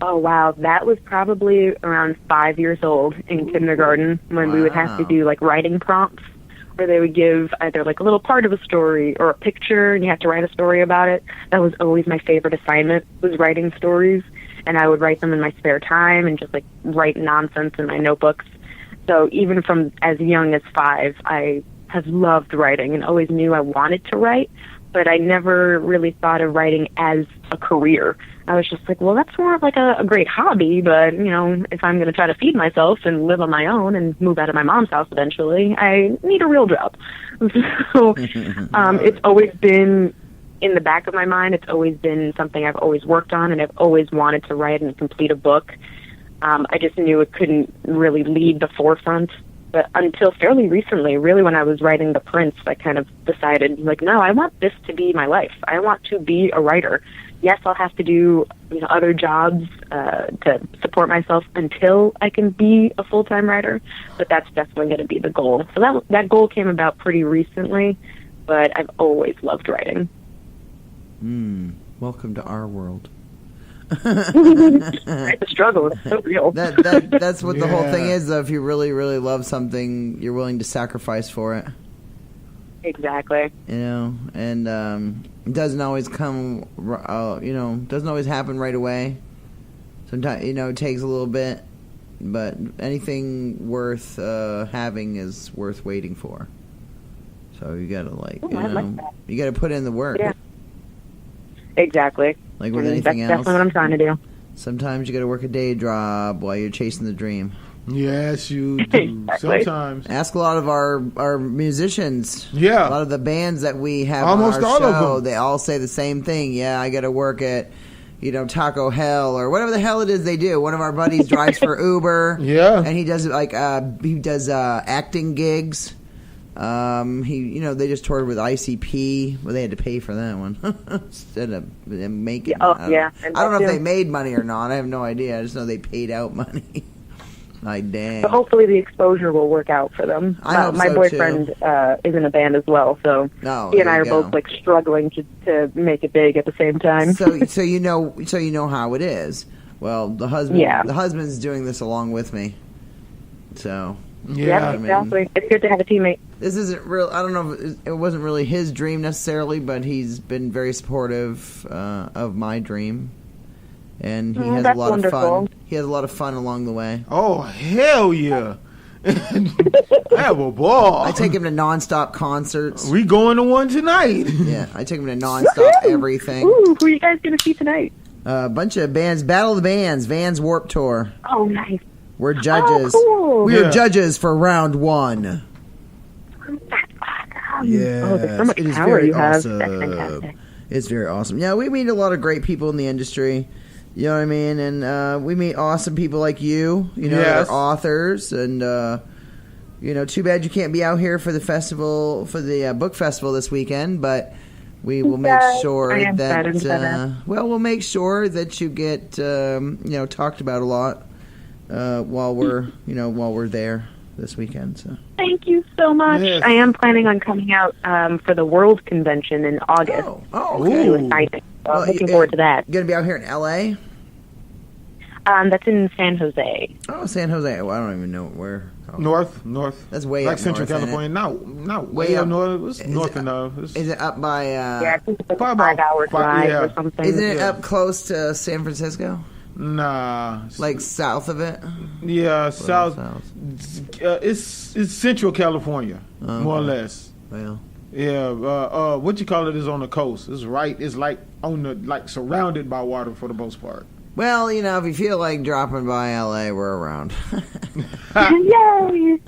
Oh, wow. That was probably around 5 years old in kindergarten when we would have to do, like, writing prompts where they would give either, like, a little part of a story or a picture, and you have to write a story about it. That was always my favorite assignment, was writing stories, and I would write them in my spare time and just, like, write nonsense in my notebooks. So even from as young as 5, I have loved writing and always knew I wanted to write, but I never really thought of writing as a career. I was just like, well, that's more of like a great hobby, but, you know, if I'm going to try to feed myself and live on my own and move out of my mom's house eventually, I need a real job. So it's always been in the back of my mind. It's always been something I've always worked on, and I've always wanted to write and complete a book. I just knew it couldn't really lead the forefront. But until fairly recently, really when I was writing The Prince, I kind of decided, like, no, I want this to be my life. I want to be a writer. Yes, I'll have to do, you know, other jobs to support myself until I can be a full-time writer, but that's definitely going to be the goal. So that goal came about pretty recently, but I've always loved writing. Welcome to our world. The struggle is so real. That's what the whole thing is, though. If you really, really love something, you're willing to sacrifice for it. Exactly. You know, and it doesn't always come, doesn't always happen right away. Sometimes, you know, it takes a little bit, but anything worth having is worth waiting for. So you gotta, you gotta put in the work. Yeah. Exactly. Like with and anything that's else. definitely what I'm trying to do. Sometimes you gotta work a day job while you're chasing the dream. Yes, you do. Exactly. Sometimes. Ask a lot of our musicians. Yeah. A lot of the bands that we have Almost on our all show, of them. they all say the same thing. Yeah, I got to work at, you know, Taco Hell or whatever the hell it is they do. One of our buddies drives for Uber. Yeah. And he does acting gigs. They just toured with ICP. Well, they had to pay for that one instead of them making. Yeah, I don't know if they made money or not. I have no idea. I just know they paid out money. Like, dang. But hopefully the exposure will work out for them. I hope my so, boyfriend is in a band as well, so he and I are both like struggling to make it big at the same time. So you know how it is. Well, the husband's doing this along with me. So yeah, exactly. It's good to have a teammate. This isn't real. I don't know. If it wasn't really his dream necessarily, but he's been very supportive of my dream. And he has a lot of fun. He has a lot of fun along the way. Oh, hell yeah. I have a ball. I take him to nonstop concerts. We going to one tonight. Yeah, I take him to nonstop everything. Ooh, who are you guys going to see tonight? A bunch of bands. Battle of the Bands. Vans Warped Tour. Oh, nice. We're judges. Oh, cool. We are judges for round 1. That's awesome. Yeah. Oh, there's so much power you have. That's fantastic. It's very awesome. Yeah, we meet a lot of great people in the industry. You know what I mean? And we meet awesome people like you, that are authors. And, too bad you can't be out here for the festival, for the book festival this weekend. But we will make sure we'll make sure that you get, talked about a lot while we're there this weekend. So. Thank you so much. Yes. I am planning on coming out for the World Convention in August. Oh, okay. So I'm looking forward to that. You're going to be out here in L.A.? That's in San Jose. Oh, San Jose. Well, I don't even know where. Oh. North. That's way like up Central north, California. Not way up north. It's north enough. Is it up by... I think it's like a 5-hour drive or something. Isn't it up close to San Francisco? Nah. Like south of it? Yeah, south. It's Central California, more or less. Well... Yeah, what you call it is on the coast. It's right. It's like surrounded by water for the most part. Well, if you feel like dropping by LA, we're around. Yay!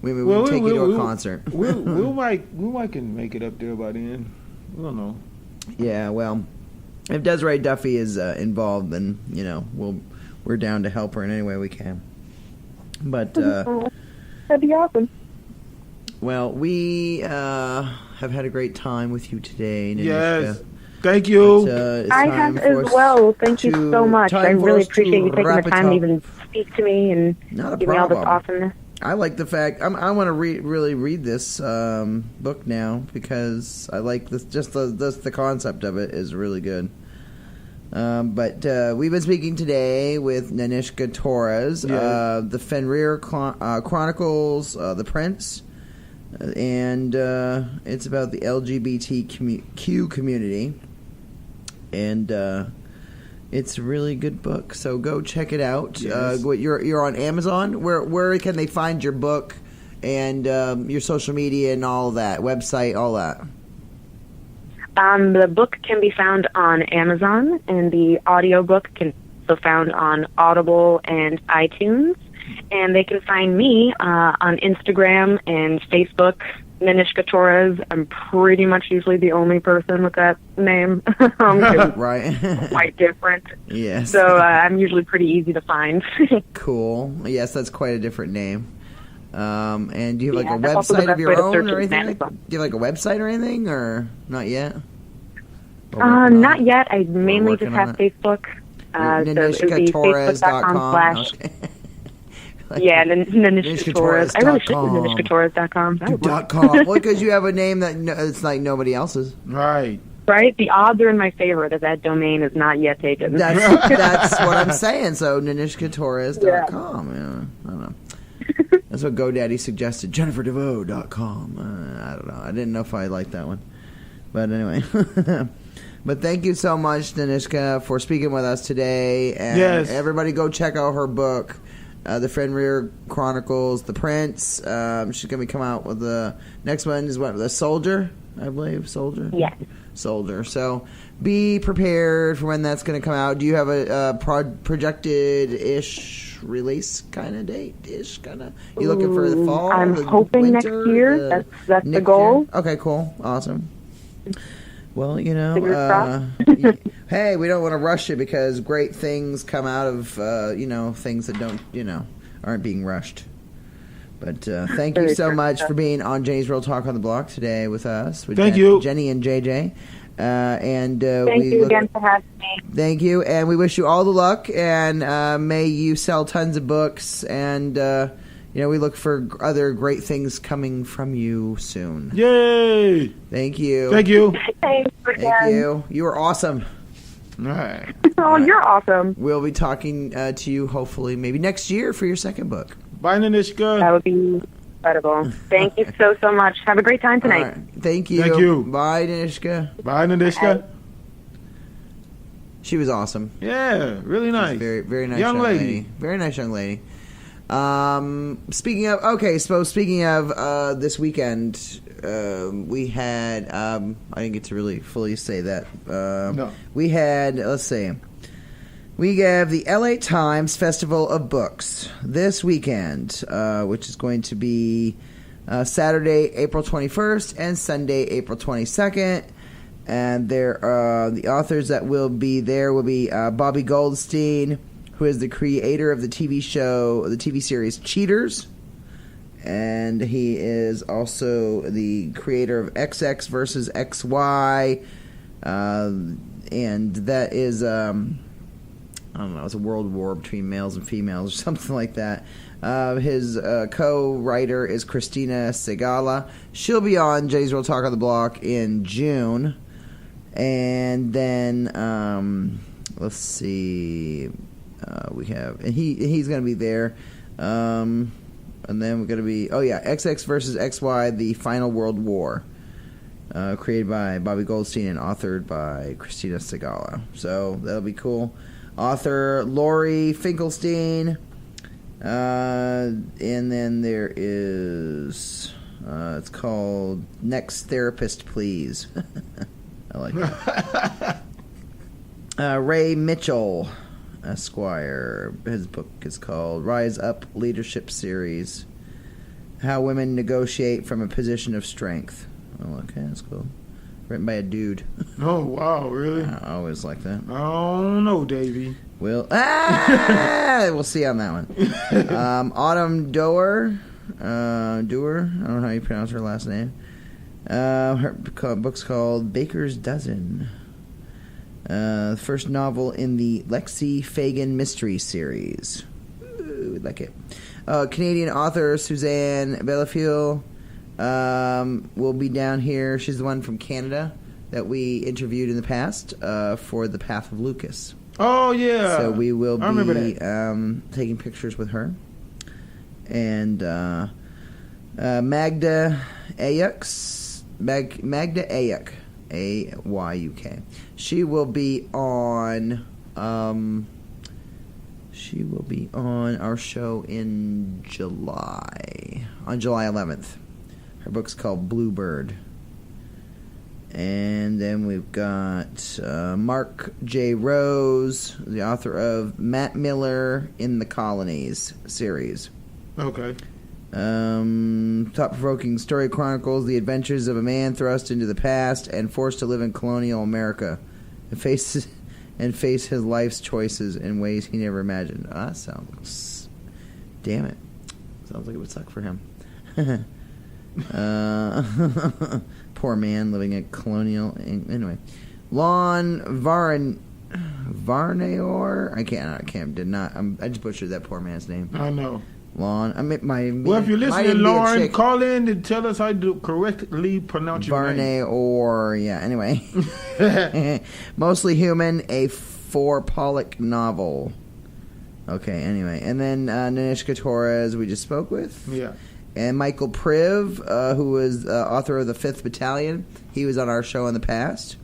We'll take you to a concert. we might can make it up there by then. We don't know. Yeah, well, if Desiree-Duffy is involved, then we're down to help her in any way we can. But that'd be awesome. Well, we have had a great time with you today, Nanishka. Yes. Thank you. But, I have as well. Thank you so much. I really appreciate you taking the time to even speak to me and give me all this awesomeness. I like the fact I want to really read this book now because I like this. Just the concept of it is really good. But we've been speaking today with Nanishka Torres, the Fenrir Chronicles, The Prince. And it's about the LGBTQ community, and it's a really good book. So go check it out. Yes. You're on Amazon. Where can they find your book and your social media and all that, website, all that? The book can be found on Amazon, and the audiobook can also be found on Audible and iTunes. And they can find me on Instagram and Facebook, Nanishka Torres. I'm pretty much usually the only person with that name. Right. Quite different. Yes. So I'm usually pretty easy to find. Cool. Yes, that's quite a different name. And do you have like a that's also the website best of your way to own search or it in anything? Do Amazon. you have like a website or anything, or not yet? Or working on Not it? yet. I mainly working just have on it. Facebook. So it would be NanishkaTorres.com. facebook.com/ yeah, Nanishka Torres. I really should do NanishkaTorres.com. .com. Well, because you have a name that it's like nobody else's. Right. Right? The odds are in my favor that domain is not yet taken. That's what I'm saying. So NanishkaTorres.com. Yeah, I don't know. That's what GoDaddy suggested. JenniferDevoe.com. I don't know. I didn't know if I liked that one. But anyway. But thank you so much, Nanishka, for speaking with us today. And yes. Everybody go check out her book, The Fenrir Chronicles, The Prince. She's going to be coming out with the next one is what? The Soldier, I believe. Soldier? Yes. Soldier. So be prepared for when that's going to come out. Do you have a projected-ish release kind of date-ish kind of? You looking for the fall? I'm the hoping winter, next year. That's the next goal. year? Okay, cool. Awesome. Well, Fingers crossed. Hey, we don't want to rush it because great things come out of, things that don't, aren't being rushed. But thank you so much for being on Jenny's Real Talk on the Block today with us. With Thank you. Jenny and JJ. Thank you again for having me. Thank you, and we wish you all the luck, and may you sell tons of books, and we look for other great things coming from you soon. Yay! Thank you. Thank you. Thanks again. Thank you. You are awesome. All right. Oh, you're awesome. We'll be talking to you hopefully maybe next year for your second book. Bye, Nanishka. That would be incredible. Thank you so much. Have a great time tonight. All right. Thank you. Thank you. Bye, Nanishka. Bye, Nanishka. She was awesome. Yeah, really nice. Very, very nice young lady. Very nice young lady. Speaking of this weekend, we had I didn't get to really fully say that. No. We had, let's see, we have the LA Times Festival of Books this weekend, which is going to be Saturday, April 21st and Sunday, April 22nd. And the authors that will be there will be Bobby Goldstein, who is the creator of the TV series Cheaters. And he is also the creator of XX versus XY. And that is, I don't know, it's a world war between males and females or something like that. His co-writer is Christina Segala. She'll be on Jay's Real Talk on the Block in June. And then, let's see... we have, and he's going to be there, and then we're going to be, XX versus XY, the Final World War, created by Bobby Goldstein and authored by Christina Segala. So that'll be cool. Author Lori Finkelstein, and then there is, it's called Next Therapist Please. I like that. Ray Mitchell Esquire. His book is called Rise Up Leadership Series. How Women Negotiate from a Position of Strength. Oh, okay, that's cool. Written by a dude. Oh, wow, really? I always like that. I don't know, Davey. We'll see on that one. Autumn Doer. I don't know how you pronounce her last name. Her book's called Baker's Dozen. The first novel in the Lexi Fagan Mystery Series. Ooh, we like it. Canadian author Suzanne Bellefeuille will be down here. She's the one from Canada that we interviewed in the past for The Path of Lucas. Oh, yeah. So we will be taking pictures with her. And Magda Ayuk. Magda Ayuk. Ayuk. She will be on our show in July, on July 11th. Her book's called Bluebird. And then we've got Mark J. Rose, the author of Matt Miller in the Colonies series. Okay. Thought-provoking story chronicles the adventures of a man thrust into the past and forced to live in colonial America and face his life's choices in ways he never imagined. That sounds... Damn it. Sounds like it would suck for him. Poor man living in colonial... Anyway. Lon Varnayor? I just butchered that poor man's name. I know. Lon. Well, if you're listening, Lauren, call in and tell us how to correctly pronounce your name. Varnayor. Yeah, anyway. Mostly Human, a four-Pollock novel. Okay, anyway. And then Nanishka Torres, we just spoke with. Yeah. And Michael Priv, who was author of The 5th Battalion. He was on our show in the past.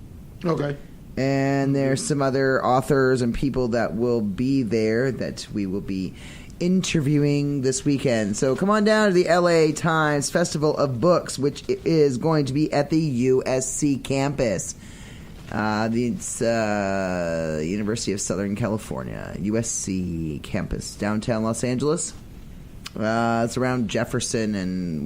Okay. And there's some other authors and people that will be there that we will be interviewing this weekend. So come on down to the LA Times Festival of Books, which is going to be at the USC campus. It's University of Southern California, USC campus, downtown Los Angeles. It's around Jefferson and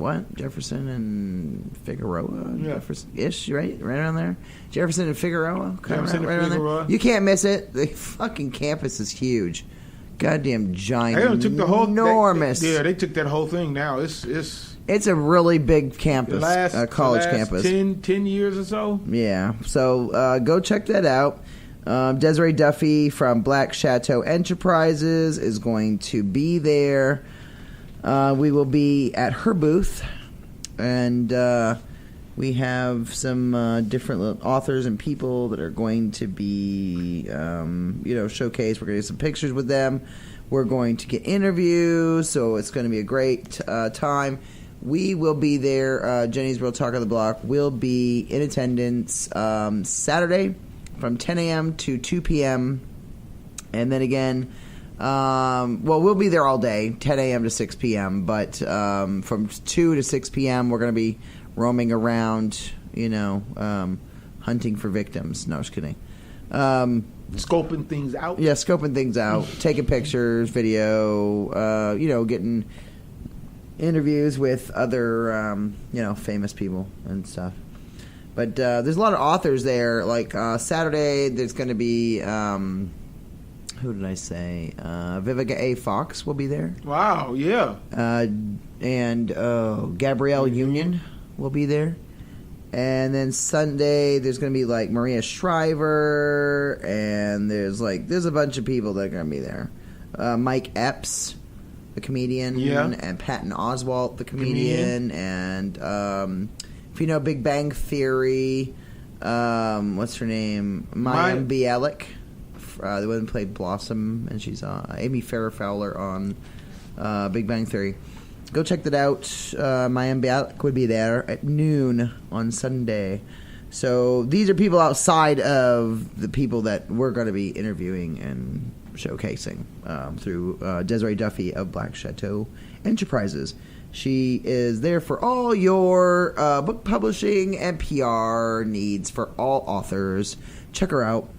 Figueroa? Yeah. Jefferson-ish, right around there. Jefferson and Figueroa? Jefferson right and around Figueroa. there. You can't miss it. The fucking campus is huge. Goddamn giant. They took the whole enormous. They took that whole thing now. It's a really big campus, college campus. 10 years or so. Yeah. So go check that out. Desiree-Duffy from Black-Chateau-Enterprises is going to be there. We will be at her booth, and we have some different authors and people that are going to be, showcased. We're going to get some pictures with them. We're going to get interviews, so it's going to be a great time. We will be there. Jenny's Real Talk on the Block will be in attendance Saturday from 10 a.m. to 2 p.m. And then again... we'll be there all day, 10 a.m. to 6 p.m., but from 2 to 6 p.m. we're going to be roaming around, hunting for victims. No, just kidding. Scoping things out. Yeah, scoping things out, taking pictures, video, getting interviews with other, famous people and stuff. But there's a lot of authors there. Like Saturday, there's going to be... who did I say? Vivica A. Fox will be there. Wow, yeah. And Gabrielle Union will be there. And then Sunday, there's going to be like Maria Shriver, and there's a bunch of people that are going to be there. Mike Epps, the comedian, and Patton Oswalt, the comedian. And if you know Big Bang Theory, what's her name? Mayim Bialik. The one who played Blossom, and she's Amy Farrah Fowler on Big Bang Theory. Go check that out. Mayim Bialik would be there at noon on Sunday. So these are people outside of the people that we're going to be interviewing and showcasing through Desiree-Duffy of Black-Chateau-Enterprises. She is there for all your book publishing and PR needs for all authors. Check her out.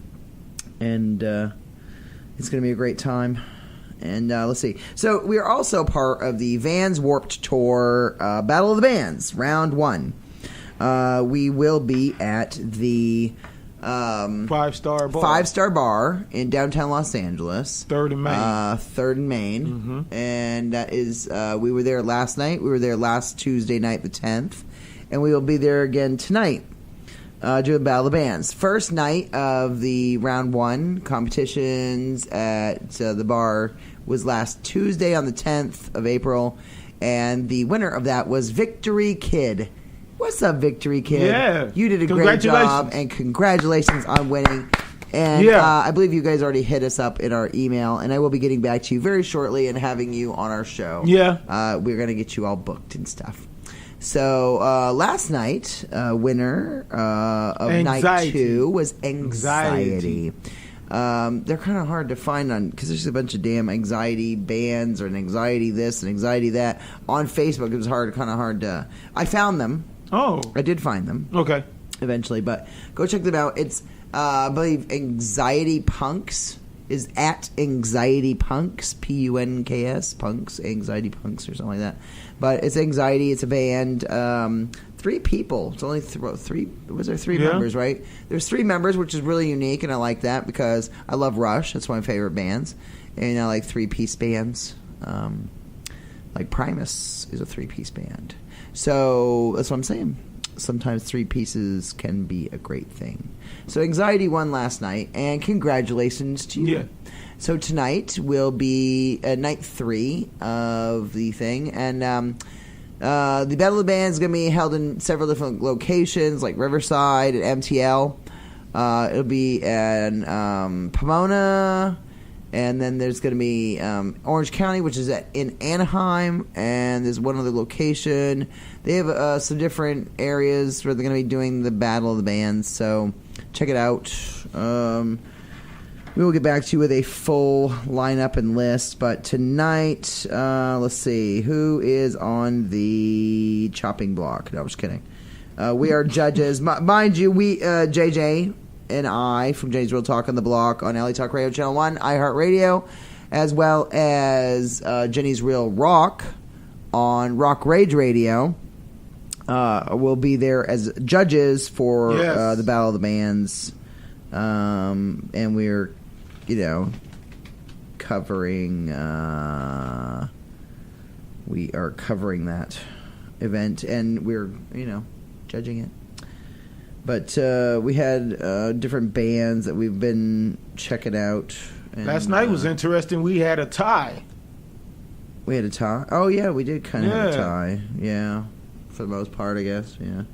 And it's going to be a great time. And let's see. So we are also part of the Vans Warped Tour Battle of the Bands, Round 1. We will be at the 5-star bar. 5-star bar in downtown Los Angeles. 3rd and Main. 3rd and Main. Mm-hmm. And that is, we were there last night. We were there last Tuesday night, the 10th. And we will be there again tonight. Doing Battle of the Bands. First night of the Round 1 competitions at the bar was last Tuesday on the 10th of April, and the winner of that was Victory Kid. What's up, Victory Kid? Yeah. You did a great job, and congratulations on winning. And I believe you guys already hit us up in our email, and I will be getting back to you very shortly and having you on our show. Yeah. We're going to get you all booked and stuff. So last night, winner of night 2 was Anxiety. They're kind of hard to find on because there's a bunch of damn anxiety bands or an anxiety this and anxiety that on Facebook. It was kind of hard to. I found them. Oh, I did find them. Okay. eventually. But go check them out. It's, I believe, Anxiety Punks is at Anxiety Punks, Punks, Punks, Anxiety Punks or something like that. But it's Anxiety. It's a band. 3 people. It's only three. Was there 3 members? Right. There's 3 members, which is really unique, and I like that because I love Rush. That's one of my favorite bands, and I like 3-piece bands. Like Primus is a 3-piece band. So that's what I'm saying. Sometimes 3 pieces can be a great thing. So Anxiety won last night, and congratulations to you. Yeah. So tonight will be night 3 of the thing, and the Battle of the Bands is going to be held in several different locations, like Riverside and MTL. It'll be in Pomona, and then there's going to be Orange County, which is in Anaheim, and there's one other location. They have some different areas where they're going to be doing the Battle of the Bands, so check it out. We will get back to you with a full lineup and list, but tonight, let's see, who is on the chopping block? No, I'm just kidding. We are judges. Mind you, we, JJ and I, from James Real Talk on the Block on LA Talk Radio Channel 1, iHeartRadio, as well as Jenny's Real Rock on Rock Rage Radio, will be there as judges for the Battle of the Bands. And we're, covering, we are covering that event, and we're, judging it. But we had different bands that we've been checking out. And, last night was interesting. We had a tie. We had a tie? Oh, yeah, we did kind of have a tie. Yeah, for the most part, I guess, yeah.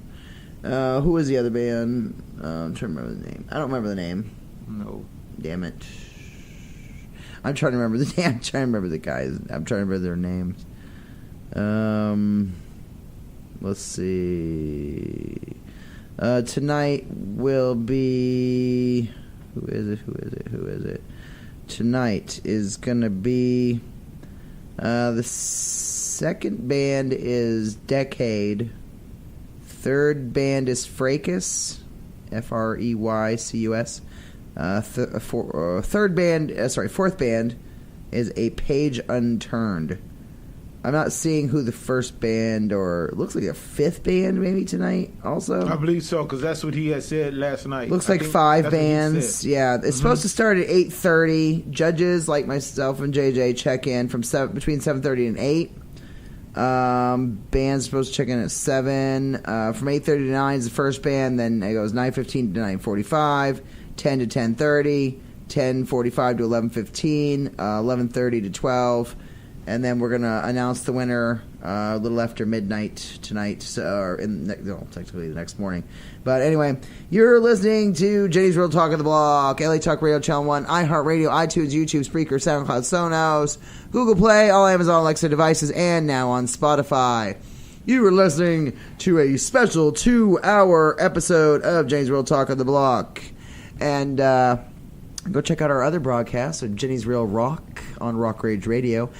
Who was the other band? I'm trying to remember the name. I don't remember the name. No. Damn it. I'm trying to remember the I'm trying to remember the guys. I'm trying to remember their names. Let's see. Tonight will be who is it? Tonight is gonna be the second band is Decade. Third band is Fracus, Freycus. Fourth band is A Page Unturned. I'm not seeing who the first band, or it looks like a fifth band maybe tonight also. I believe so, because that's what he had said last night. Looks like 5 bands. Yeah, it's supposed to start at 8:30. Judges like myself and JJ check in from between 7:30 and 8. Band's supposed to check in at 7. From 8:30 to 9 is the first band. Then it goes 9:15 to 9:45, 10 to 10:30, 10:45 to 11:15, 11:30 to 12. And then we're going to announce the winner a little after midnight tonight, or technically the next morning. But anyway, you're listening to Jenny's Real Talk of the Block, LA Talk Radio Channel 1, iHeartRadio, iTunes, YouTube, Spreaker, SoundCloud, Sonos, Google Play, all Amazon Alexa devices, and now on Spotify. You are listening to a special 2-hour episode of Jenny's Real Talk of the Block. And go check out our other broadcasts of Jenny's Real Rock on Rock Rage Radio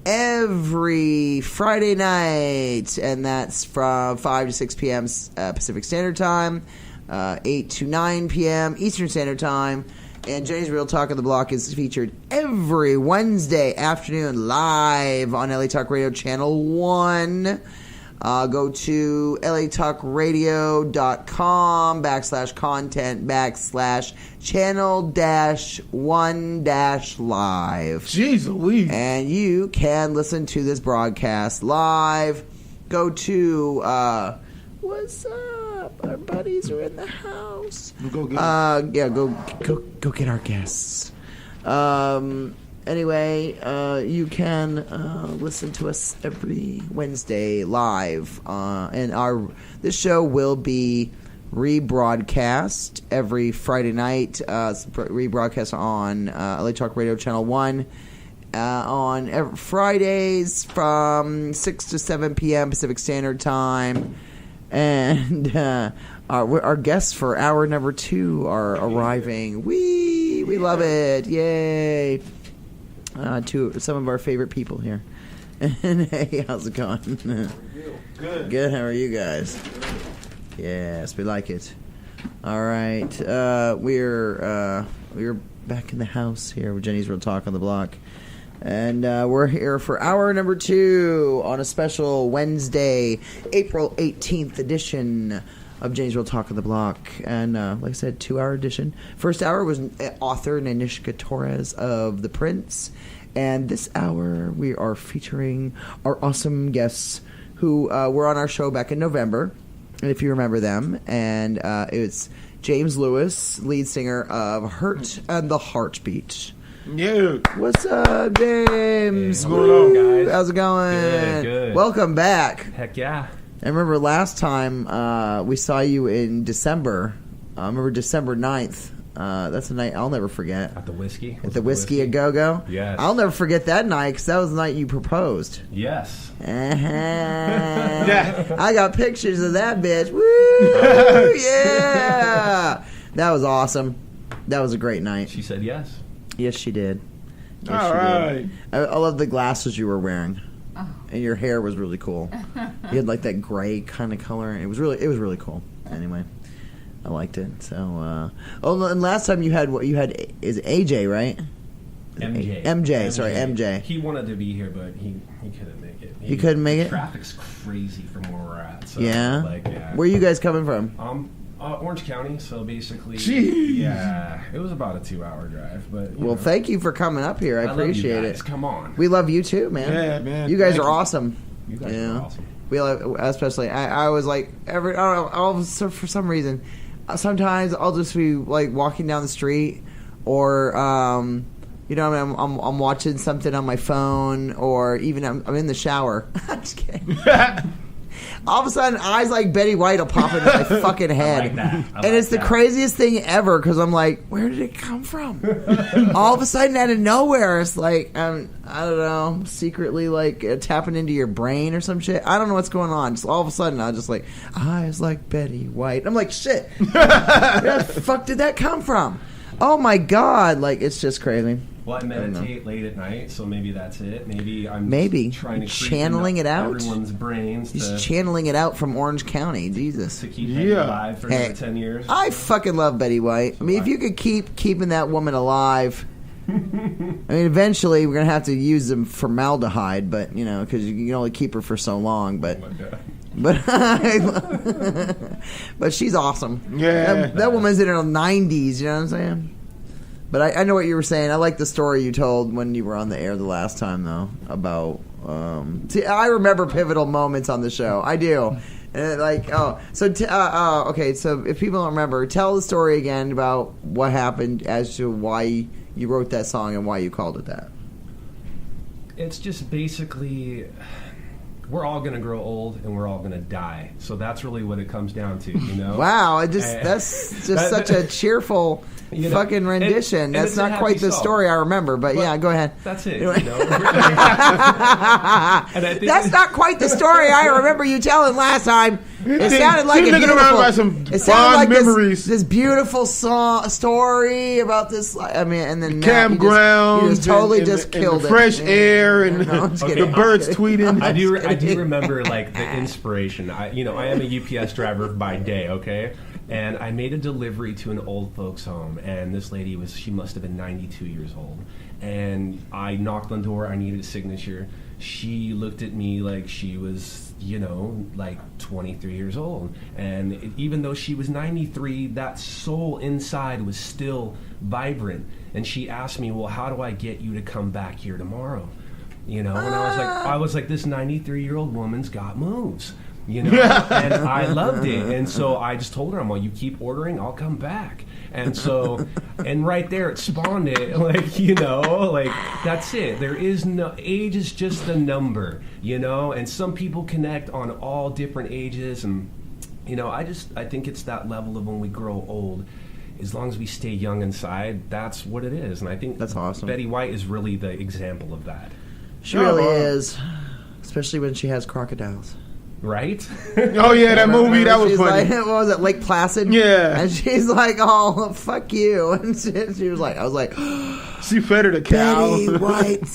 every Friday night, and that's from 5 to 6 p.m. Pacific Standard Time, 8 to 9 p.m. Eastern Standard Time. And Jenny's Real Talk of the Block is featured every Wednesday afternoon live on LA Talk Radio Channel 1. Go to latalkradio.com/content/channel-1-live. Jeez Louise. And you can listen to this broadcast live. Go to, what's up? Our buddies are in the house. Go get go get our guests. Anyway, you can listen to us every Wednesday live, and this show will be rebroadcast every Friday night. Rebroadcast on LA Talk Radio Channel 1 on Fridays from 6 to 7 p.m. Pacific Standard Time, and our guests for hour number 2 are arriving. We love it! Yay! To some of our favorite people here. And hey, how's it going? Good. Good. How are you guys? Yes, we like it. All right. We're back in the house here with Jenny's Real Talk on the Block. And we're here for hour number 2 on a special Wednesday, April 18th edition of Jenny's Real Talk on the Block. And like I said, 2-hour edition. First hour was author Nanishka Torres of The Prince. And this hour we are featuring our awesome guests who were on our show back in November, if you remember them. And it's James Lewis, lead singer of Hurt and the Heartbeat. Yeah. What's up, James? Hey, what's going on, guys? How's it going? Good. Welcome back. Heck yeah. I remember last time we saw you in December. I remember December 9th. That's a night I'll never forget. At the Whiskey? At the Whiskey a Go-Go? Yes. I'll never forget that night because that was the night you proposed. Yes. Yeah. I got pictures of that bitch. Woo! Yeah! That was awesome. That was a great night. She said yes. Yes, she did. Yes, All she right. did. I love the glasses you were wearing. And your hair was really cool. You had like that gray kind of color. It was really cool. Anyway, I liked it. So, and last time you had is AJ, right? MJ. MJ. Sorry, MJ. He wanted to be here, but he couldn't make it. He couldn't make it? Traffic's crazy from where we're at. So, Yeah. yeah. Where are you guys coming from? Orange County, so basically, Jeez. Yeah, it was about a 2-hour drive, but Well, thank you for coming up here. I appreciate love you guys. it. Come on, We love you too, man. Yeah, man. You guys Thank are you. awesome. you guys Yeah. are awesome. We love, especially. I was like I don't know. For some reason, sometimes I'll just be like walking down the street, or I'm watching something on my phone, or even I'm in the shower. I'm just kidding. All of a sudden, eyes like Betty White will pop into my fucking head. I like that. I And like it's the that. craziest thing ever because I'm like, where did it come from? All of a sudden, out of nowhere, it's like, I don't know, secretly like tapping into your brain or some shit. I don't know what's going on. Just all of a sudden, I just like, eyes like Betty White. I'm like, shit. Where the fuck did that come from? Oh my God. Like, it's just crazy. Well, I meditate late at night, so maybe that's it. Maybe I'm Maybe. just trying to creep Channeling into it out? everyone's brains He's to channeling it out from Orange County. Jesus. keep Betty Yeah. alive for Hey, another 10 years. I fucking love Betty White. I mean, if you could keep keeping that woman alive, I mean, eventually we're gonna have to use some formaldehyde, but because you can only keep her for so long. But Oh my God. but she's awesome. Yeah. That woman's in her 90s. You know what I'm saying? But I know what you were saying. I like the story you told when you were on the air the last time, though, about. See, I remember pivotal moments on the show. I do. And okay. So if people don't remember, tell the story again about what happened as to why you wrote that song and why you called it that. It's just basically, we're all going to grow old and we're all going to die. So that's really what it comes down to, Wow, that's just such a cheerful fucking rendition. and That's it's a not quite happy the song. story I remember, but yeah, go ahead. That's it. Anyway. And I think That's not quite the story I remember you telling last time. It sounded like She's a looking beautiful. around by some It sounded fond like memories. this beautiful story about this. I mean, and then Campgrounds, you just totally and just killed the it. fresh air and No, I'm just the kidding. birds tweeting. I do remember like the inspiration. I am a UPS driver by day, okay? And I made a delivery to an old folks home, and this lady she must have been 92 years old. And I knocked on the door, I needed a signature. She looked at me like she was, like 23 years old. And even though she was 93, that soul inside was still vibrant. And she asked me, well, how do I get you to come back here tomorrow? And I was like, this 93-year-old woman's got moves. And I loved it. And so I just told her, I'm like, you keep ordering, I'll come back. And so, and right there it spawned it, that's it. There is no, age is just a number, and some people connect on all different ages. And, I think it's that level of when we grow old, as long as we stay young inside, that's what it is. And I think That's awesome. Betty White is really the example of that. She really is, especially when she has crocodiles. Right? Oh yeah, that movie that was She's funny. like, what was it, Lake Placid? Yeah. And she's like, oh, fuck you. And she was like, I was like, She fed her the cow. Betty White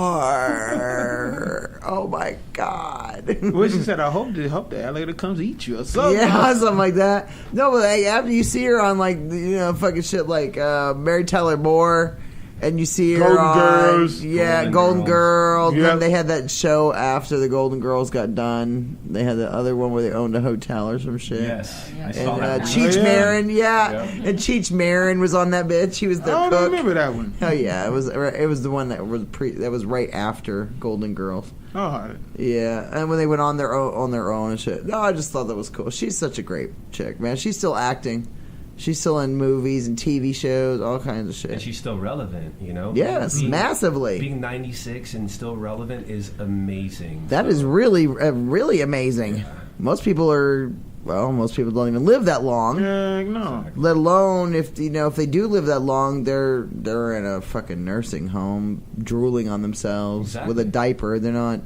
swore. Oh my God. Well, she said, I hope the alligator comes eat you or something. Yeah, something like that. No, but like, after you see her on like, you know, fucking shit like Mary Tyler Moore, and you see her Golden on Girls. Golden Golden Girls. Yep. Then they had that show after the Golden Girls got done. They had the other one where they owned a hotel or some shit. Yes. I And saw that. Cheech Oh, yeah. Marin, yeah. Yeah. And Cheech Marin was on that bitch. He was I their don't cook. remember that one. Hell yeah, it was the one that was right after Golden Girls. Oh, Yeah, and when they went on their own and shit. No, I just thought that was cool. She's such a great chick, man. She's still acting. She's still in movies and TV shows, all kinds of shit. And she's still relevant, you know? Yes, massively. Being 96 and still relevant is amazing. That is really, really amazing. Yeah. Most people don't even live that long. no. Let alone if they do live that long, they're in a fucking nursing home, drooling on themselves Exactly. with a diaper. They're not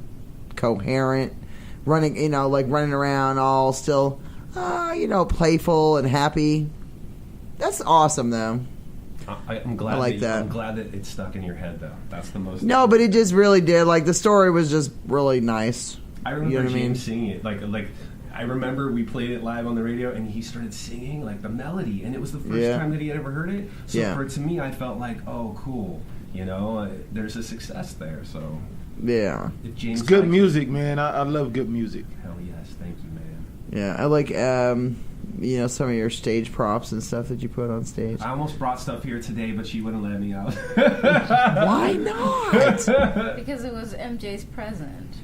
coherent, running around all still, playful and happy. That's awesome, though. I'm glad I like that. I'm glad that it stuck in your head, though. That's the most. No, but it just really did. Like, the story was just really nice. I remember You know what I mean? James singing it. Like I remember we played it live on the radio, and he started singing like the melody, and it was the first Yeah. time that he had ever heard it. So Yeah. to me, I felt like, oh, cool. You know, there's a success there. So Yeah. if James It's good likes music, man. I love good music. it, hell yes, thank you, man. Yeah, I like, some of your stage props and stuff that you put on stage. I almost brought stuff here today, but she wouldn't let me out. Why not? Because it was MJ's present.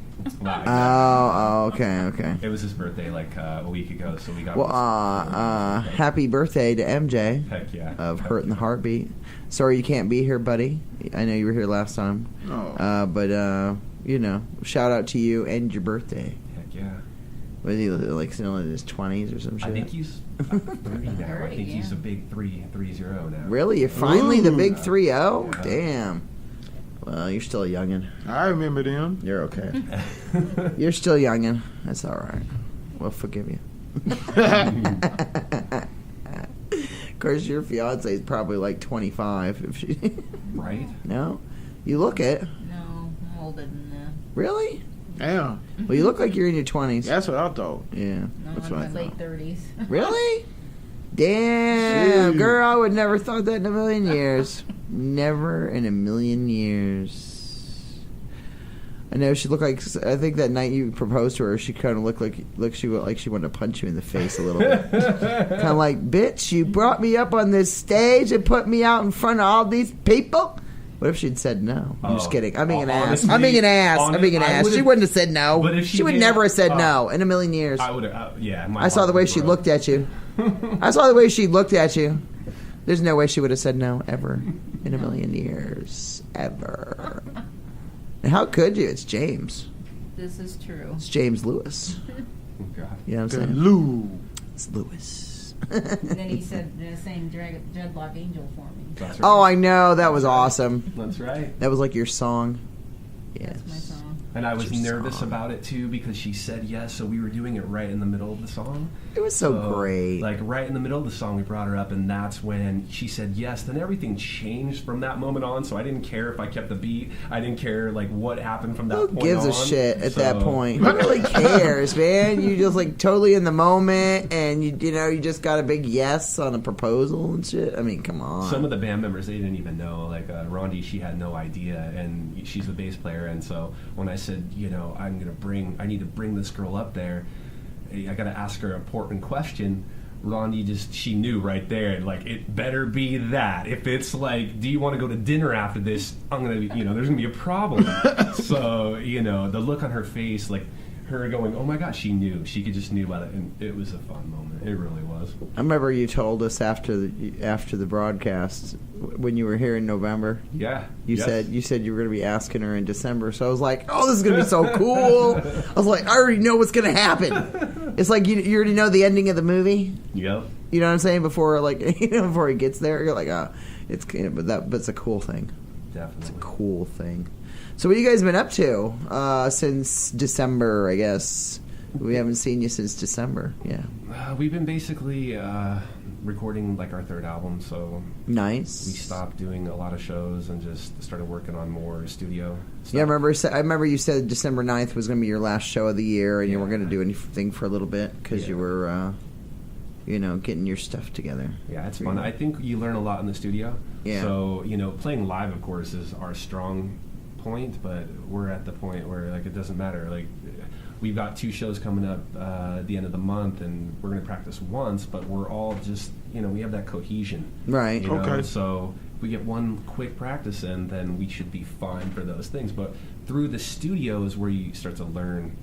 Oh, okay. It was his birthday like a week ago, so we got. Well, happy birthday to MJ Heck yeah. of Heck Hurt in the yeah. Heartbeat. Sorry you can't be here, buddy. I know you were here last time. Oh. But shout out to you and your birthday. Heck yeah. Was he like still in his 20s or some shit? I think he's 30 now. I 30, think he's yeah. a big 3-0 now. Really? You're finally the Ooh. big 3-0? Yeah. Damn. Well, you're still a youngin'. I remember them. You're okay. You're still youngin'. That's all right. We'll forgive you. Of course, your fiance is probably like 25. If she Right? no, you look it. No, I'm older than that. Really? Damn. Well, you look like you're in your 20s. That's what I thought. Yeah, No, that's I'm what I in my thought. late 30s. Really? Damn, Shoot. girl, I would never thought that in a million years. Never in a million years. I know she looked like. I think that night you proposed to her, she kind of looked like she wanted to punch you in the face a little bit. Kind of like, bitch, you brought me up on this stage and put me out in front of all these people. What if she'd said no? I'm just Oh, kidding. I'm being an ass. honestly, I'm being an ass. I'm honest- being an I ass. She would've- wouldn't have said no. But if she She would did, never have said no in a million years. I would have, yeah. I saw the way she looked at you. I saw the way she looked at you. There's no way she would have said no ever in a million years. Ever. And how could you? It's James. This is true. It's James Lewis. God. You know what The I'm saying? Lou. It's Lewis. And then he said, saying Dreadlock Angel for me. That's right. Oh, I know. That was awesome. That's right. That was like your song. Yes. That's my song. And I was Your nervous song. about it too because she said yes, so we were doing it right in the middle of the song. It was so great. Like right in the middle of the song, we brought her up, and that's when she said yes. Then everything changed from that moment on. So I didn't care if I kept the beat. I didn't care like what happened from that Who point gives on. a shit at that So- point? Who really cares, man? You just like totally in the moment, and you just got a big yes on a proposal and shit. I mean, come on. Some of the band members, they didn't even know. Like Rondi, she had no idea, and she's the bass player. And so when I said, I need to bring this girl up there, I got to ask her an important question. Rondi she knew right there, like, it better be that. If it's like, do you want to go to dinner after this? I'm gonna, there's gonna be a problem. So, the look on her face, like her going, oh my gosh, she knew. She just knew about it, and it was a fun moment. It really was. I remember you told us after the broadcast when you were here in November. Yeah. You Yes. said you were going to be asking her in December. So I was like, oh, this is going to be so cool. I was like, I already know what's going to happen. It's like you already know the ending of the movie. Yep. You know what I'm saying? Before before he gets there, you're like, oh, but it's a cool thing. Definitely. Cool thing. So what have you guys been up to since December, I guess? We haven't seen you since December. Yeah. We've been basically recording like our third album, so Nice. we stopped doing a lot of shows and just started working on more studio stuff. Yeah, I remember you said December 9th was going to be your last show of the year, and you weren't going to do anything for a little bit because you were, getting your stuff together. Yeah, it's fun. I think you learn a lot in the studio. Yeah. So, playing live, of course, is our strong point, but we're at the point where, like, it doesn't matter. Like, we've got 2 shows coming up at the end of the month, and we're going to practice once, but we're all just, we have that cohesion. Right. Okay. So if we get one quick practice in, then we should be fine for those things. But through the studio is where you start to learn,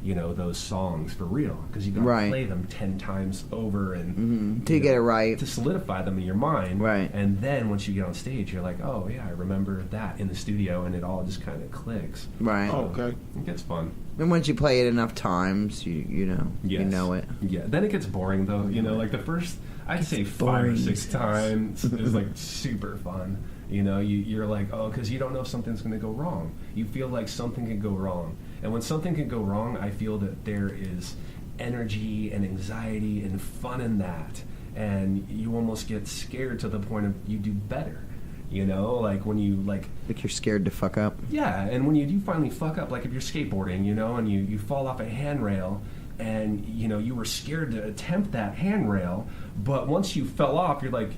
those songs for real, because you got to play them 10 times over and to get it right, to solidify them in your mind. Right. And then once you get on stage, you're like, oh yeah, I remember that in the studio, and it all just kind of clicks. Right. So Okay. It gets fun. And once you play it enough times, you know it. Yeah. Then it gets boring though. Like the first, I'd say 5 or 6 times is like super fun. You're like, oh, because you don't know if something's going to go wrong. You feel like something can go wrong. And when something can go wrong, I feel that there is energy and anxiety and fun in that. And you almost get scared to the point of you do better. Like when you like you're scared to fuck up. Yeah, and when you do finally fuck up, like if you're skateboarding, and you fall off a handrail, and you were scared to attempt that handrail, but once you fell off, you're like,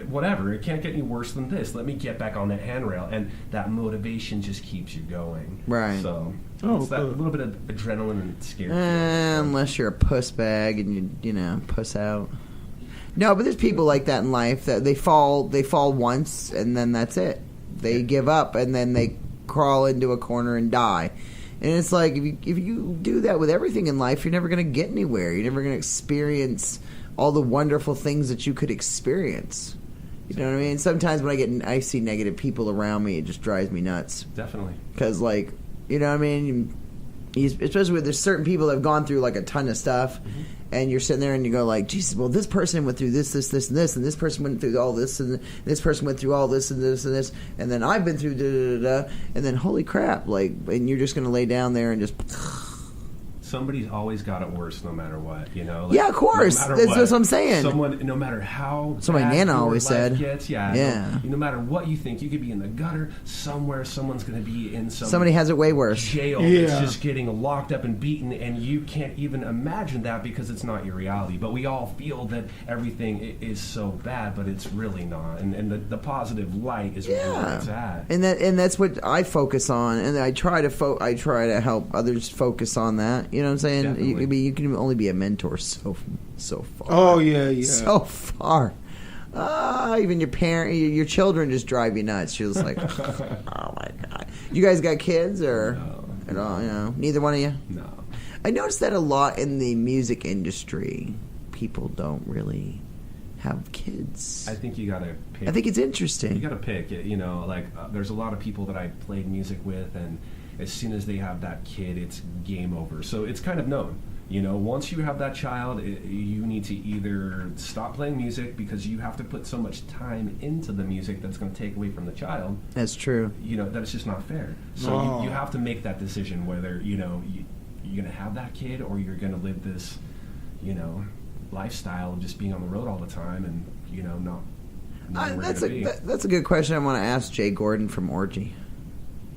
whatever, it can't get any worse than this. Let me get back on that handrail, and that motivation just keeps you going. Right. So it's that little bit of adrenaline and scare. Unless you're a puss bag and you puss out. No, but there's people like that in life that they fall once and then that's it. They give up and then they crawl into a corner and die. And it's like if you do that with everything in life, you're never going to get anywhere. You're never going to experience all the wonderful things that you could experience. You know what I mean? Sometimes when I see negative people around me, it just drives me nuts. Definitely. Because you know what I mean? Especially when there's certain people that have gone through like a ton of stuff, and you're sitting there and you go like, Jesus, well, this person went through this, this, this, and this, and this person went through all this, and this person went through all this, and this, and this, and then I've been through da-da-da-da, and then holy crap, and you're just going to lay down there and just... Somebody's always got it worse, no matter what. Yeah, of course. That's what I'm saying. Someone, no matter how. So my Nana always said. Gets, no matter what you think, you could be in the gutter somewhere. Someone's going to be in somebody has it way worse. Jail. That's just getting locked up and beaten, and you can't even imagine that because it's not your reality. But we all feel that everything is so bad, but it's really not. And the positive light is really where it's at. And that's what I focus on, and I try to help others focus on that. You know what I'm saying? You can only be a mentor so far. Oh yeah. So far. Even your children just drive you nuts. You're just like, oh my god. You guys got kids or at all? Neither one of you. No. I noticed that a lot in the music industry. People don't really have kids. I think you gotta pick. I think it's interesting. You gotta pick. There's a lot of people that I played music with, and as soon as they have that kid, it's game over. So it's kind of known. Once you have that child, you need to either stop playing music because you have to put so much time into the music that's going to take away from the child. That's true. That it's just not fair. So you have to make that decision whether, you're going to have that kid or you're going to live this, lifestyle of just being on the road all the time and, not that's a good question I want to ask Jay Gordon from Orgy.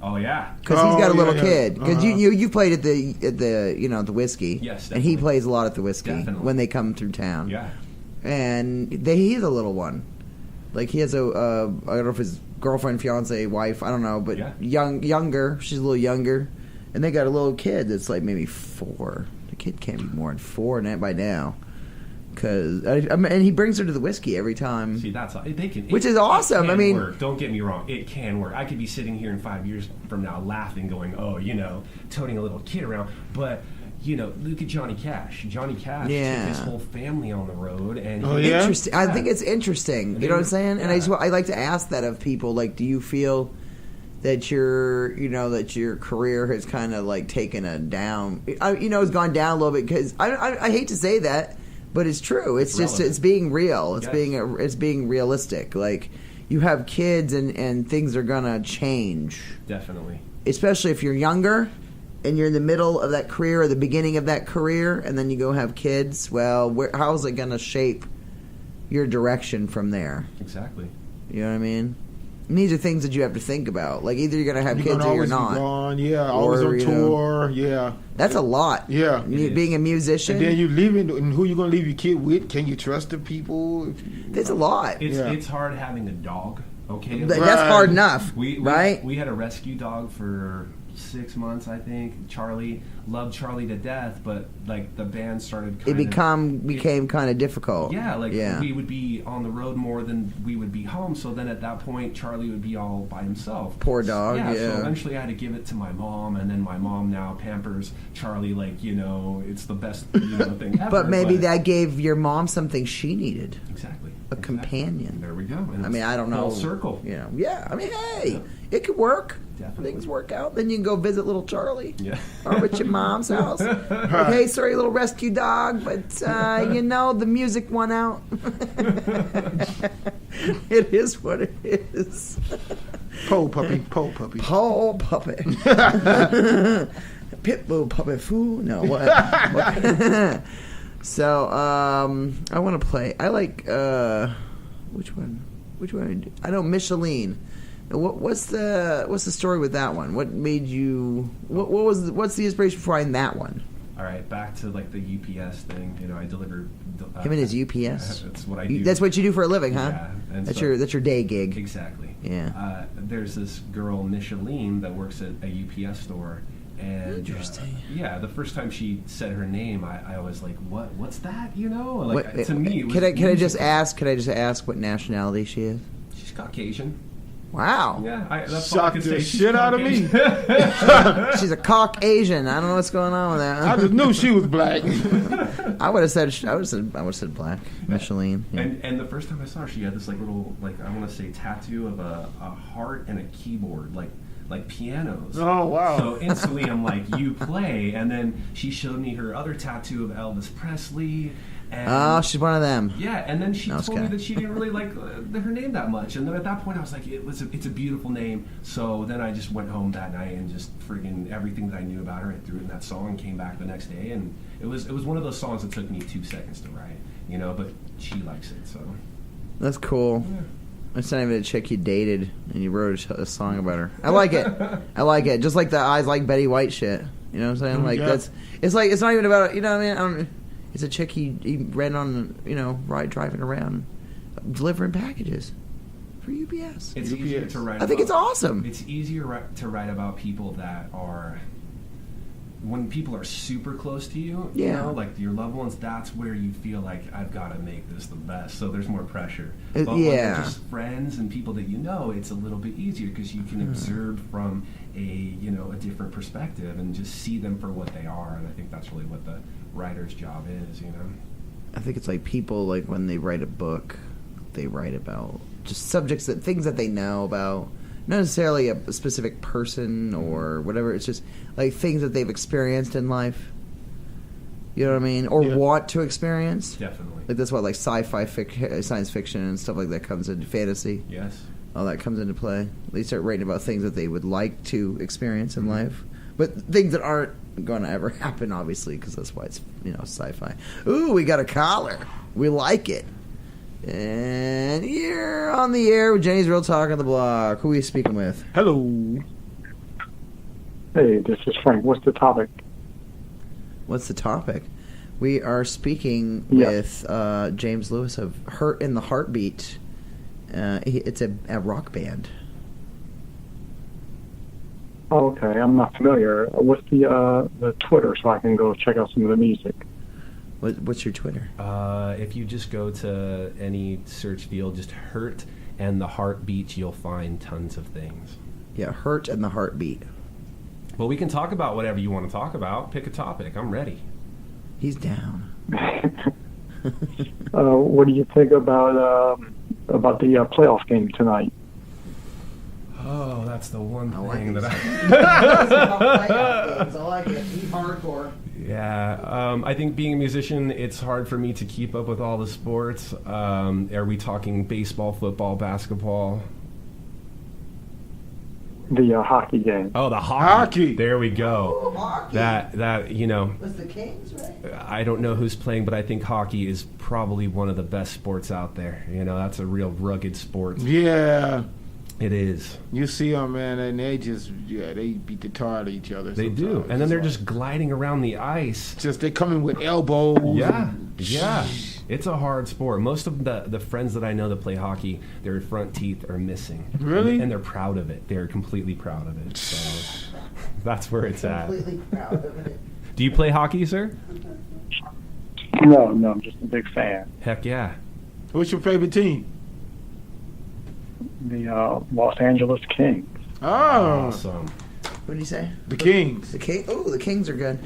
Oh yeah, because he's got a little kid. Because you played at the Whiskey. Yes, definitely. And he plays a lot at the Whiskey when they come through town. Yeah, and he's a little one. Like he has I don't know if his girlfriend, fiance, wife, I don't know, but younger. She's a little younger, and they got a little kid that's like maybe 4. The kid can't be more than 4 by now. And he brings her to the Whiskey every time. See, which is awesome. It can work. Don't get me wrong, it can work. I could be sitting here in 5 years from now laughing, going, toting a little kid around. But look at Johnny Cash. Johnny Cash took his whole family on the road, and interesting. I think it's interesting. You know what I'm saying? And I like to ask that of people. Like, do you feel that your career has kind of like taken a down? It's gone down a little bit because I hate to say that. But it's true. It's just it's being real. It's being realistic. Like you have kids and things are gonna change. Definitely. Especially if you're younger, and you're in the middle of that career or the beginning of that career, and then you go have kids, well, how's it going to shape your direction from there? Exactly. You know what I mean? And these are things that you have to think about. Like, either you're going to have kids or you're not. Gone, yeah, always on tour, yeah. That's a lot. Yeah. Being a musician. And then you leaving, and who you going to leave your kid with? Can you trust the people? It's a lot. It's hard having a dog. Okay, that's hard enough, right? We had a rescue dog for 6 months, I think. Charlie, loved Charlie to death, but like the band started became kind of difficult. Yeah, we would be on the road more than we would be home, so then at that point Charlie would be all by himself. Poor dog. Yeah. So eventually I had to give it to my mom, and then my mom now pampers Charlie like, it's the best thing ever. But maybe that gave your mom something she needed. Exactly. A companion. There we go. I mean, I don't know. Full circle. Yeah. I mean, hey, it could work. Definitely. Things work out. Then you can go visit little Charlie. Yeah. Or at your mom's house. Like, hey, sorry, little rescue dog, but the music won out. It is what it is. Pole puppy. Pole puppy. Pitbull puppy fool. No, what? So, I want to play. I like, which one? I know Micheline. What's the story with that one? What made you? What's the inspiration behind that one? All right, back to like the UPS thing. I deliver. Him and his UPS. That's what I do. That's what you do for a living, huh? Yeah, and that's your day gig. Exactly. Yeah. There's this girl Micheline that works at a UPS store. And, interesting. The first time she said her name, I was like, "What's that?" Like to me, it was can I just ask what nationality she is? She's Caucasian. Wow. Yeah, that's all I can say. Shit out of me. She's a Caucasian. I don't know what's going on with that. I just knew she was black. I would have said black. Micheline. Yeah. And the first time I saw her, she had this like little I want to say tattoo of a heart and a keyboard like pianos. Oh, wow. So instantly I'm like, you play. And then she showed me her other tattoo of Elvis Presley. And she's one of them. Yeah, and then she told me that she didn't really like her name that much. And then at that point I was like, it's a beautiful name. So then I just went home that night and just friggin' everything that I knew about her, I threw it in that song and came back the next day. And it was one of those songs that took me 2 seconds to write, but she likes it, so. That's cool. Yeah. It's not even a chick you dated and you wrote a song about her. I like it. Just like the Eyes Like Betty White shit. You know what I'm saying? Like it's not even about, you know what I mean? It's a chick he ran on, driving around, delivering packages for UPS. It's easier to write. I think it's awesome. It's easier to write about people that are. When people are super close to you, like your loved ones, that's where you feel like I've got to make this the best. So there's more pressure. But when they're just friends and people that it's a little bit easier because you can observe from a different perspective and just see them for what they are. And I think that's really what the writer's job is. I think it's like people when they write a book, they write about just things that they know about. Not necessarily a specific person or whatever. It's just like things that they've experienced in life. You know what I mean? Or want to experience. Definitely. Like that's what sci-fi, science fiction and stuff like that comes into fantasy. Yes. All that comes into play. They start writing about things that they would like to experience in life, but things that aren't going to ever happen, obviously, because that's why it's sci-fi. Ooh, we got a caller. We like it. And you're on the air with Jenny's Real Talk on the Block. Who are you speaking with? Hello. Hey, this is Frank. What's the topic? What's the topic? We are speaking with James Lewis of Hurt in the Heartbeat. It's a rock band. Oh, okay, I'm not familiar. What's the Twitter so I can go check out some of the music? What's your Twitter? If you just go to any search field, just Hurt and the Heartbeat, you'll find tons of things. Yeah, Hurt and the Heartbeat. Well, we can talk about whatever you want to talk about. Pick a topic. I'm ready. He's down. What do you think about the playoff game tonight? Oh, that's the one thing that I like it. He's hardcore. Yeah, I think being a musician, it's hard for me to keep up with all the sports. Are we talking baseball, football, basketball? The hockey game. Oh, the Hockey. There we go. Hockey. That Was the Kings, right? I don't know who's playing, but I think hockey is probably one of the best sports out there. That's a real rugged sport. Yeah. It is. You see them, man, and they beat the tar out of each other. They do. sometimes. And then they're It's just gliding around the ice. just they come in with elbows. Yeah. It's a hard sport. Most of the friends that I know that play hockey, their front teeth are missing. Really? And they're proud of it. They're completely proud of it. So that's where it's at. Completely proud of it. Do you play hockey, sir? No, I'm just a big fan. Heck yeah. What's your favorite team? The Los Angeles Kings. Oh, Awesome. What did you say? the Kings. The King. Oh, the Kings are good.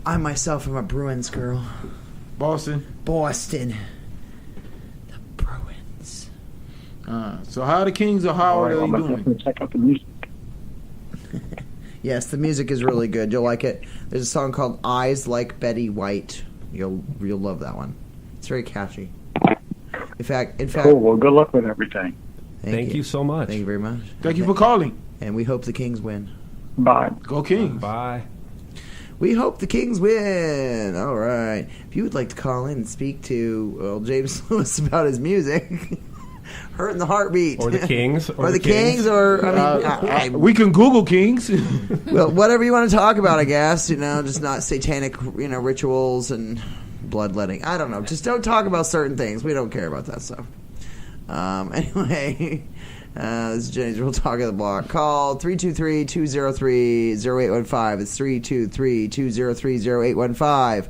I myself am a Bruins girl. Boston. Boston. The Bruins. So how are the Kings or how are they I'm doing? going to check out the music. Yes, the music is really good. You'll like it. There's a song called "Eyes Like Betty White." You'll love that one. It's very catchy. In fact. Cool. Well, good luck with everything. Thank you so much. Thank you very much. Thank you for calling. And we hope the Kings win. Bye. Go Kings. Bye. We hope the Kings win. All right. If you would like to call in and speak to James Lewis about his music, Hurting the Heartbeat, Or the Kings. or the Kings, or We can Google Kings. well, whatever you want to talk about, I guess. Just not satanic, rituals and bloodletting. I don't know. Just don't talk about certain things. We don't care about that stuff. Anyway, this is Jenny's Real Talk of the Block. Call 323-203-0815. It's 323-203-0815.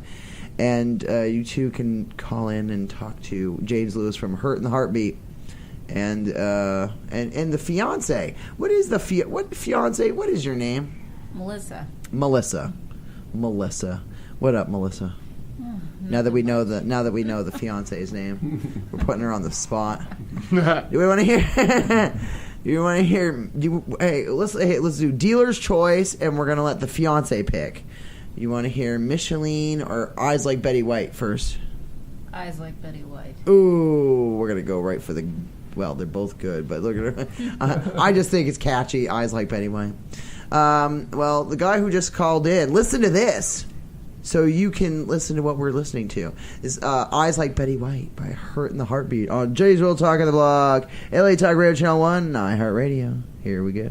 And you too can call in and talk to James Lewis from Hurt in the Heartbeat. And the fiance. What is the fiance? What is your name? Melissa. Melissa. What up, Melissa? Now that we know the fiance's name, we're putting her on the spot. Do we want to hear? Let's do dealer's choice, and we're gonna let the fiance pick. You want to hear Micheline or Eyes Like Betty White first? Eyes Like Betty White. Ooh, we're gonna go right for the. Well, they're both good, but look at her. I just think it's catchy. Eyes Like Betty White. Well, the guy who just called in, listen to this. So you can listen to what we're listening to. Is Eyes Like Betty White by Hurt in the Heartbeat on Jay's Real Talk of the Block, LA Talk Radio Channel 1, iHeartRadio. Here we go.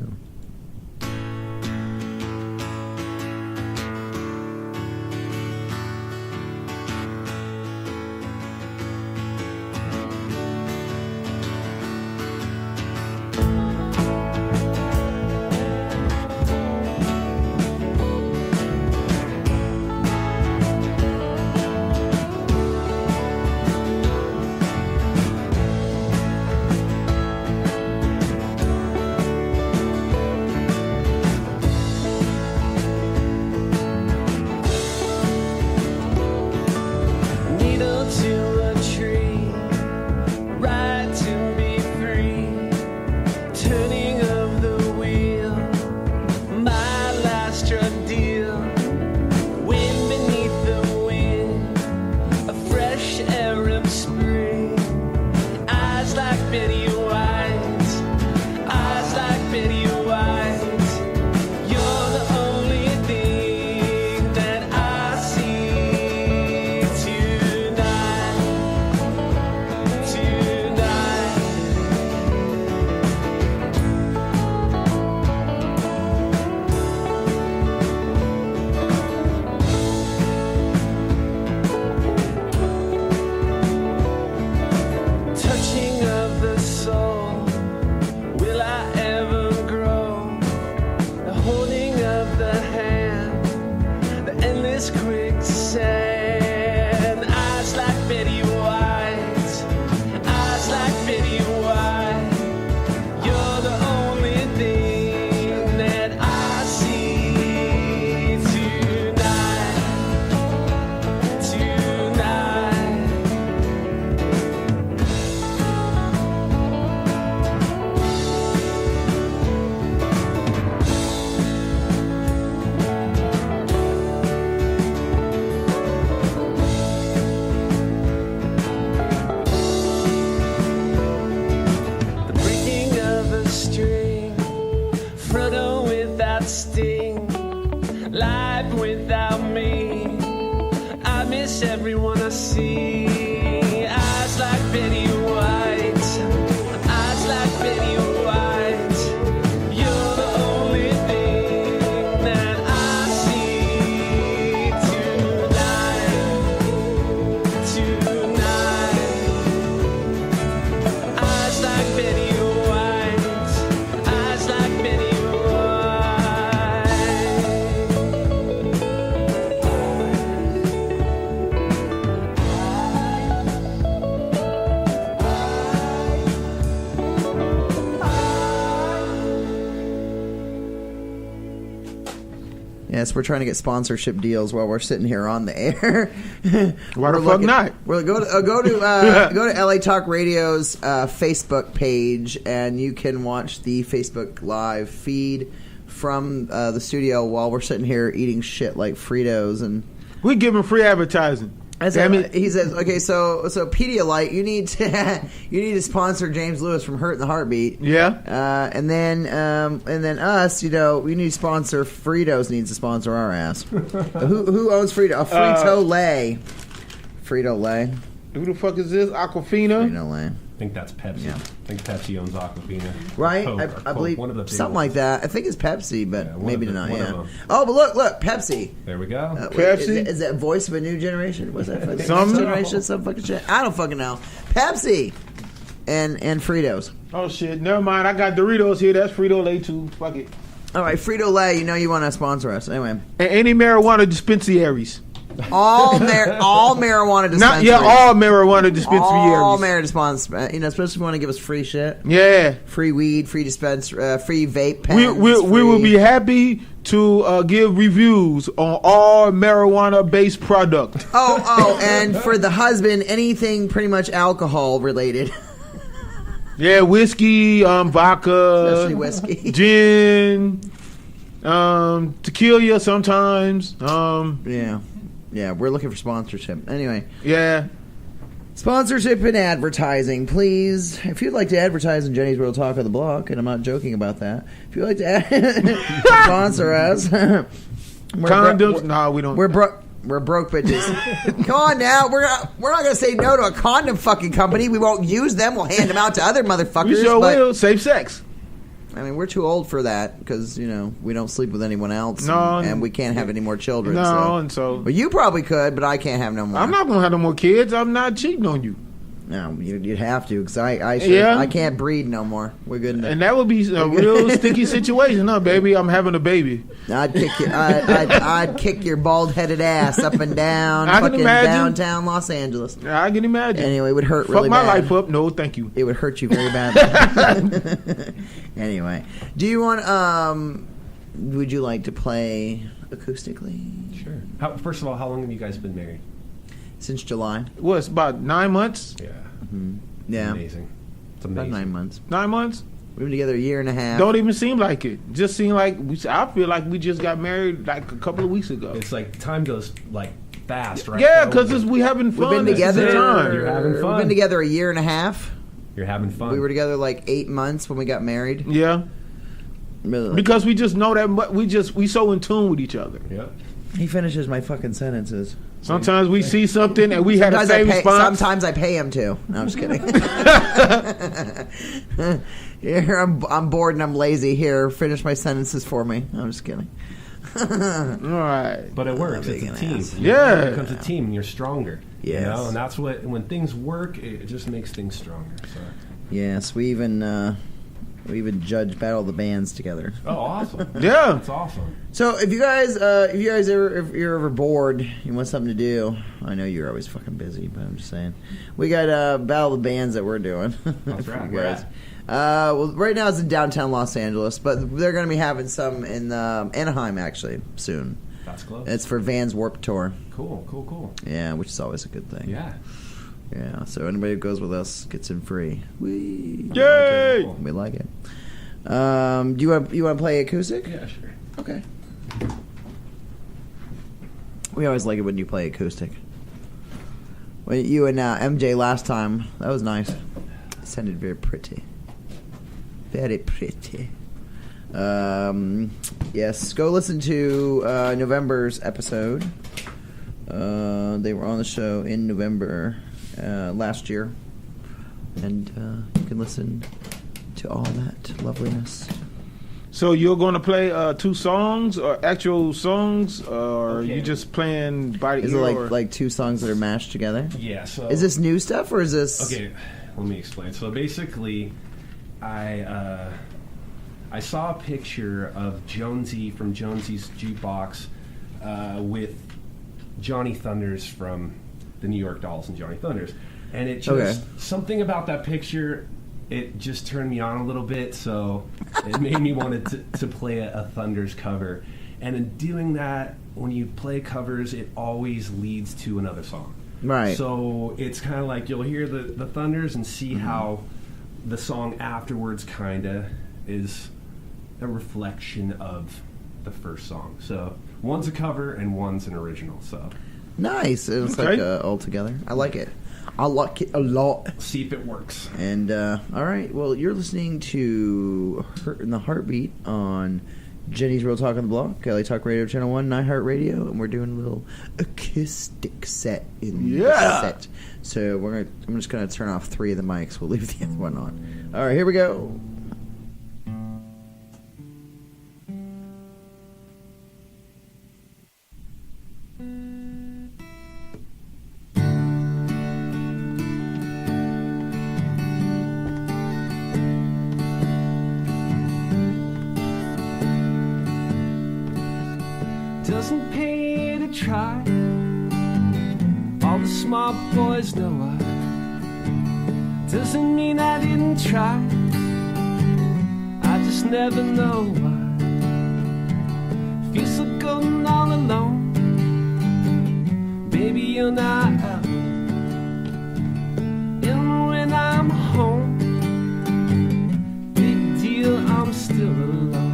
Touching of the Yes, we're trying to get sponsorship deals while we're sitting here on the air. Why the fuck not? We'll go to LA Talk Radio's Facebook page, and you can watch the Facebook Live feed from the studio while we're sitting here eating shit like Fritos and. We give him free advertising. He says, okay, so Pedialyte, you need to sponsor James Lewis from Hurt in the Heartbeat. Yeah. And then us, we need to sponsor Fritos. Needs to sponsor our ass. who owns Frito? Frito-Lay. Frito-Lay. Who the fuck is this? Aquafina? Frito-Lay. I think that's Pepsi. Yeah. I think Pepsi owns Aquafina. Right? Coke, I believe one of the something ones. like that. I think it's Pepsi, but maybe not. One of Yeah. them. Oh, but look, Pepsi. There we go. Pepsi? Is that voice of a new generation? What's that? Fucking Some- next generation? Some fucking shit. I don't fucking know. Pepsi and Fritos. Oh shit! Never mind. I got Doritos here. That's Frito-Lay too. Fuck it. All right, Frito-Lay. You want to sponsor us anyway? And any marijuana dispensaries. All marijuana dispensaries. All marijuana dispensaries. All marijuana dispensaries. Especially if you want to give us free shit. Yeah. Free weed, free dispense, free vape pens. We will be happy to give reviews on all marijuana-based product. Oh, and for the husband, anything pretty much alcohol related. Yeah, whiskey, vodka, Especially whiskey. gin, tequila sometimes. Yeah, we're looking for sponsorship. Anyway. Yeah. Sponsorship and advertising, please. If you'd like to advertise in Jenny's Real Talk of the Block, and I'm not joking about that. If you'd like to sponsor us. Condoms? No, we don't. We're broke bitches. Come on now. We're not going to say no to a condom fucking company. We won't use them. We'll hand them out to other motherfuckers. We sure will. Safe sex. I mean, we're too old for that because, we don't sleep with anyone else. No. And we can't have any more children. No, Well, you probably could, but I can't have no more. I'm not going to have no more kids. I'm not cheating on you. No, you'd have to because I can't breed no more. We're good enough. And that would be a real sticky situation, huh, baby? I'm having a baby. I'd kick your bald-headed ass up and down I can fucking imagine. downtown Los Angeles. I can imagine. Anyway, it would hurt really Fuck my bad. life up. No, thank you. It would hurt you very badly. Anyway, do you want? Would you like to play acoustically? Sure. First of all, how long have you guys been married? Since July. What? It's about 9 months. Yeah. Mm-hmm. Yeah. Amazing. It's About amazing. 9 months. 9 months. We've been together a year and a half. Don't even seem like it. Just seem like I feel like we just got married like a couple of weeks ago. It's like time goes like fast, right? Yeah, though? because we having fun. We've been together. This is the time. You're having fun. We've been together a year and a half. You're having fun. We were together like 8 months when we got married. Yeah. Really. Because we just know that we so in tune with each other. Yeah. He finishes my fucking sentences. Sometimes we see something and we had the same response. Sometimes I pay him to. No, I'm just kidding. Here, I'm bored and I'm lazy. Here, finish my sentences for me. I'm just kidding. All right. But it works. Big It's a an team. ass. Yeah. It becomes a team and you're stronger. Yes. And that's when things work, it just makes things stronger. So. Yes, we even judge Battle of the Bands together. Oh, awesome. Yeah. That's awesome. So if you're ever bored, you want something to do. I know you're always fucking busy, but I'm just saying. We got Battle of the Bands that we're doing. That's right. You guys. Well, right now it's in downtown Los Angeles, but they're going to be having some in Anaheim actually soon. That's close. It's for Vans Warped Tour. Cool. Yeah, which is always a good thing. Yeah. Yeah. So anybody who goes with us gets in free. Yay! We like it. Do you want to play acoustic? Yeah, sure. Okay. We always like it when you play acoustic. When you and MJ last time, that was nice. It sounded very pretty. Very pretty. Yes, go listen to November's episode. They were on the show in November last year. And you can listen to all that loveliness. So you're going to play 2 songs or actual songs, or Okay. you just playing by Is ear? it or? like 2 songs that are mashed together? Yeah. So Is this new stuff or is this... Okay, let me explain. So basically, I saw a picture of Jonesy from Jonesy's Jukebox with Johnny Thunders from the New York Dolls and Johnny Thunders, and it just something about that picture. It just turned me on a little bit, so it made me want to play a Thunders cover. And in doing that, when you play covers, it always leads to another song. Right. So it's kind of like you'll hear the thunders and see how the song afterwards kind of is a reflection of the first song. So one's a cover and one's an original. So nice. It's Okay. like all together. I like it. I like it a lot. see if it works. And all right, well, you're listening to Hurt in the Heartbeat on Jenny's Real Talk on the Block, LA Talk Radio Channel 1, iHeartRadio, and we're doing a little acoustic set in the set. So I'm just gonna turn off 3 of the mics. We'll leave the other one on. All right, here we go. Doesn't pay to try. All the smart boys know I. Doesn't mean I didn't try. I just never know why. Feel so good and all alone. Baby, you're not out. And when I'm home, big deal, I'm still alone.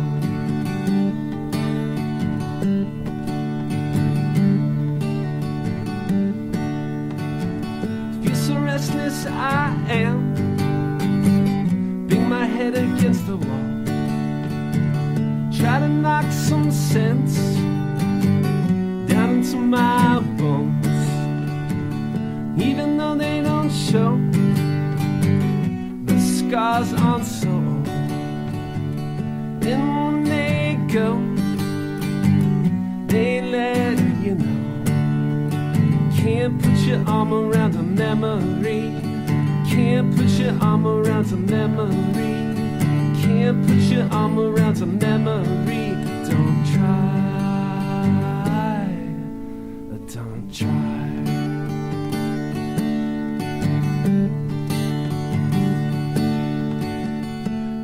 Restless I am, bang my head against the wall, try to knock some sense down into my bones, even though they don't show, the scars aren't so old, and when they go, they let you know. Can't put your arm around a memory. Can't put your arm around a memory. Can't put your arm around a memory. Don't try. Don't try.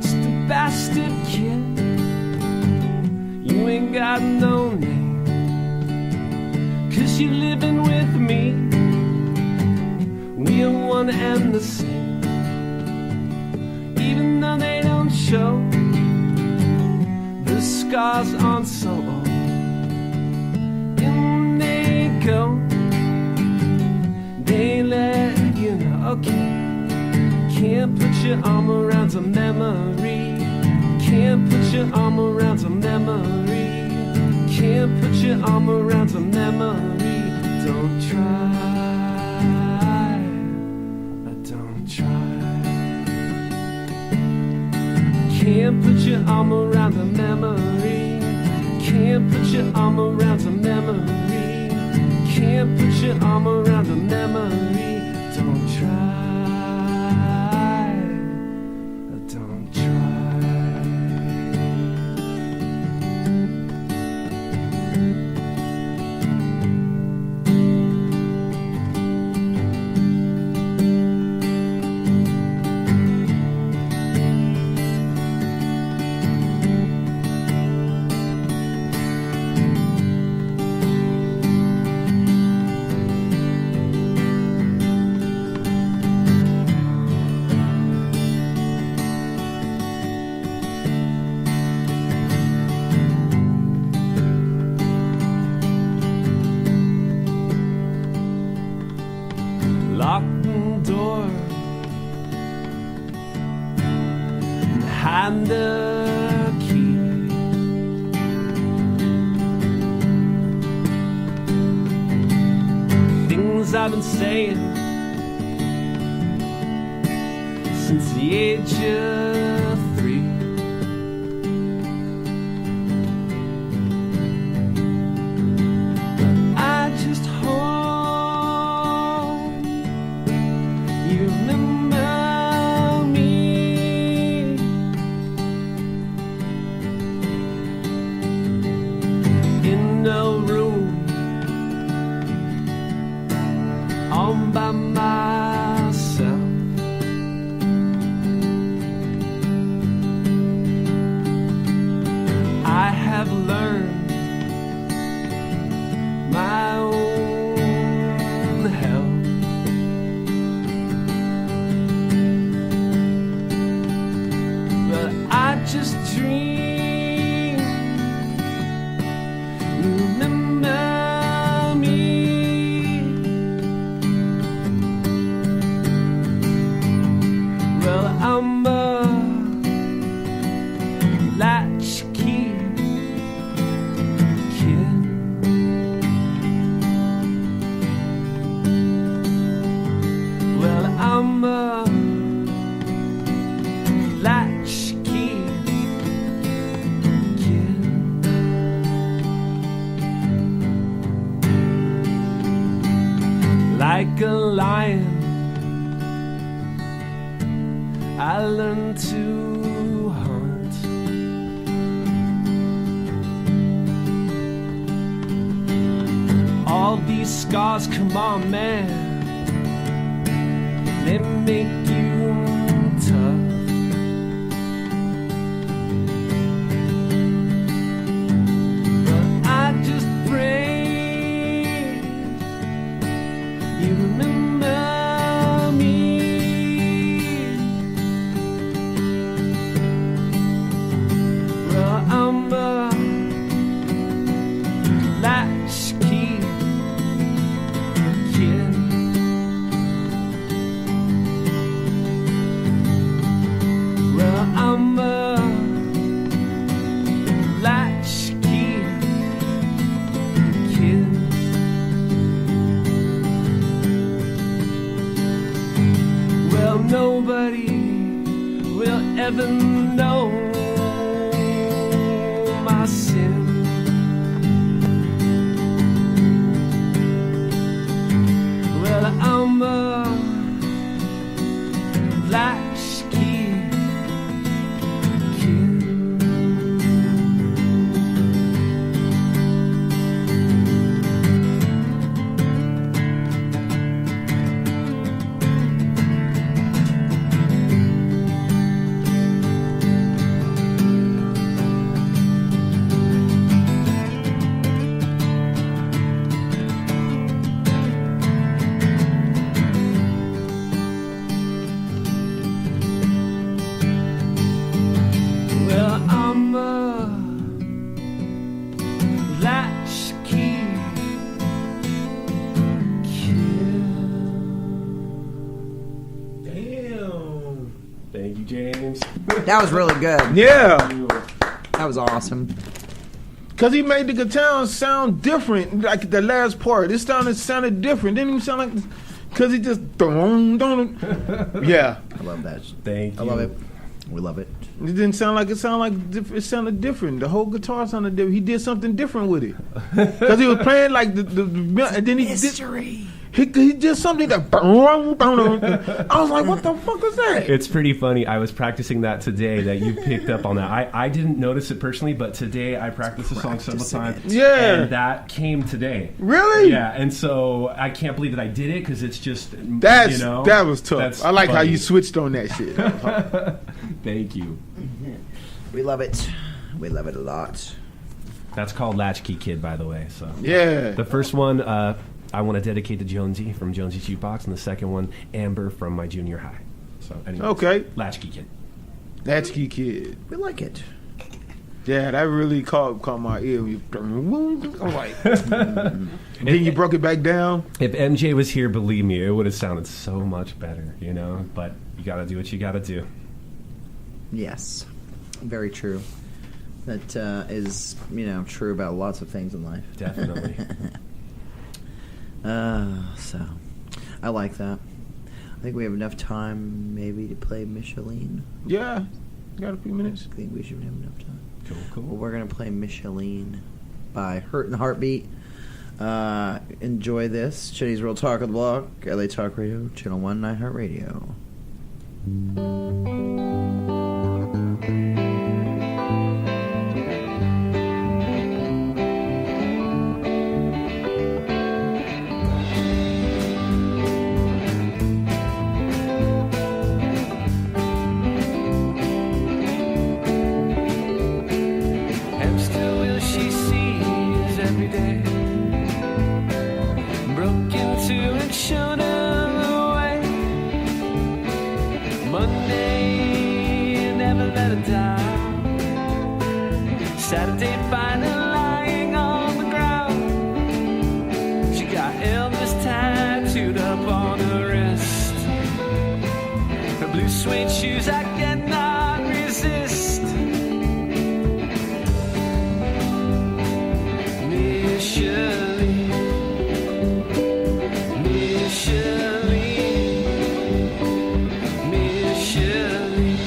Just a bastard kid. You ain't got no name. 'Cause you're living with me. We are one and the same. Even though they don't show, the scars aren't so old. And they go, they let you know. Okay, can't put your arm around a memory. Can't put your arm around a memory. Can't put your arm around a memory. Don't try. Don't try. Can't put your arm around a memory. Can't put your arm around a memory. Can't put your arm around a memory. Don't try. Don't try. Lock the door and hide the key. Things I've been saying since the age of 3. But I just hope you remember me. In no room, all by myself. I have learned just dream. You remember me. Well, I'm a latchkey kid. Well, I'm a latchkey kid. Like a lion, I learned to hunt. All these scars, come on, man, they make you tough. But I just pray you remember me. Well, I'm a latchkey kid. Well, I'm a latchkey kid. Well, nobody will ever know my sin. Well, I'm a latchkey kid. Well, I'm a latchkey kid. Damn. Thank you, James. That was really good. Yeah, That was awesome. because he made the guitar sound different. Like the last part, it sounded different. Didn't even sound like, because he just yeah. I love that. Thank you. I love it. We love it. It didn't sound like it sounded different. The whole guitar sounded different. He did something different with it because he was playing like the and then he did. He did something that I was like, what the fuck is that? It's pretty funny. I was practicing that today that you picked up on that. I didn't notice it personally, but today I practiced the song several times. Yeah. And that came today. Really? Yeah. And so I can't believe that I did it because it's just, That was tough. that's I like how funny. you switched on that shit. Thank you. We love it. We love it a lot. That's called Latchkey Kid, by the way. So Yeah. the first one I want to dedicate to Jonesy from Jonesy's Jukebox, and the second one Amber from my junior high. So anyway, Okay. Latchkey Kid. Latchkey Kid. We like it. Yeah, that really caught my ear. I'm like, then you broke it back down. If MJ was here, believe me, it would have sounded so much better, you know. But you got to do what you got to do. Yes. Very true. That is, true about lots of things in life. Definitely. So, I like that. I think we have enough time maybe to play Micheline. Yeah, got a few minutes. I think we should have enough time. Cool. Well, we're going to play Micheline by Hurt and Heartbeat. Enjoy this. Chinny's Real Talk of the Block, LA Talk Radio, Channel 1, iHeartRadio. Monday, never let it down. Saturday finding lying on the ground. She got Elvis tattooed up on her wrist. Her blue suede shoes I cannot resist. Miss Shirley, Miss Shirley, Miss Shirley.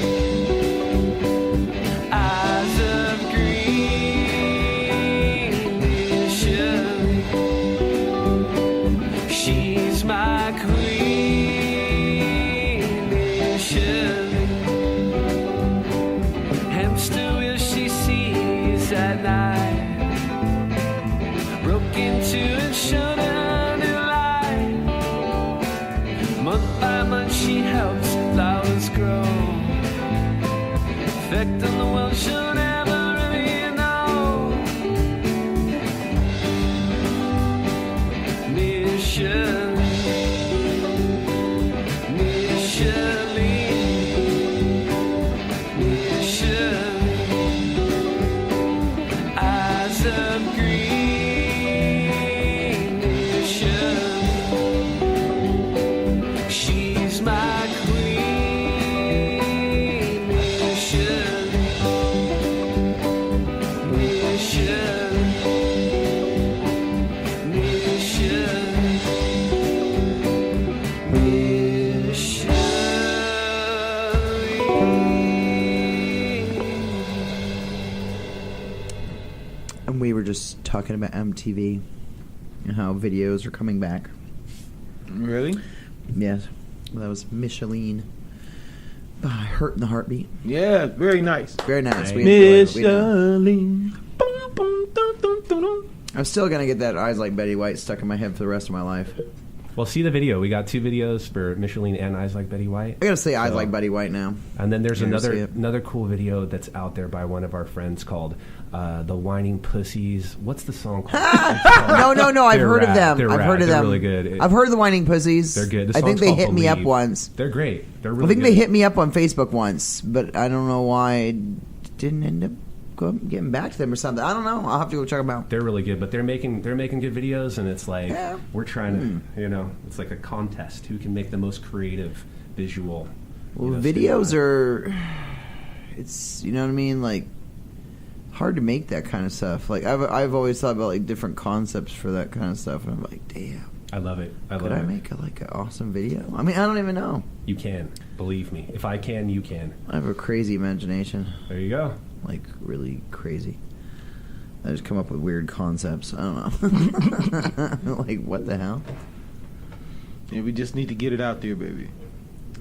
Eyes of green, Miss Shirley. She's my queen, Miss Shirley. Hamster wheel she sees at night. Broke into and showed her new light. Month by month she helps flowers grow. Effect on the world she'll never really know. Miss Shirley, Miss Shirley, Miss Shirley. Eyes of green, Miss Shirley. She's my queen, Miss Shirley, Miss Shirley, Miss Shirley, Miss Shirley. And we were just talking about MTV and how videos are coming back. Really? Yes. That was Micheline by Hurt in the Heartbeat. Yeah, very nice. Very nice. Hey. We enjoyed it. We enjoyed it. Micheline. Boom, boom, dum, dum, dum, dum. I'm still going to get that Eyes Like Betty White stuck in my head for the rest of my life. Well, see the video. We got 2 videos for Micheline and Eyes Like Betty White. I got to say Eyes So- Like Betty White now. And then there's I gotta see it. another cool video that's out there by one of our friends called The Whining Pussies. What's the song called? No. I've They're heard of rad. them. They're I've rad. heard of They're them. really good. I've heard of the Whining Pussies. They're good. The I think song's they called hit me up Believe. once. They're great. They're really I think good. they hit me up on Facebook once, but I don't know why I didn't end up getting back to them or something. I don't know. I'll have to go check them out. They're really good, but they're making good videos, and it's like Yeah. we're trying to, it's like a contest who can make the most creative visual. Well, videos are, it's, you know what I mean, like, hard to make that kind of stuff. Like, I've always thought about, like, different concepts for that kind of stuff, and I'm like, damn. I love it. Could I make an awesome video? I mean, I don't even know. You can. Believe me. If I can, you can. I have a crazy imagination. There you go. Like, really crazy. I just come up with weird concepts. I don't know. Like, what the hell? Yeah, we just need to get it out there, baby.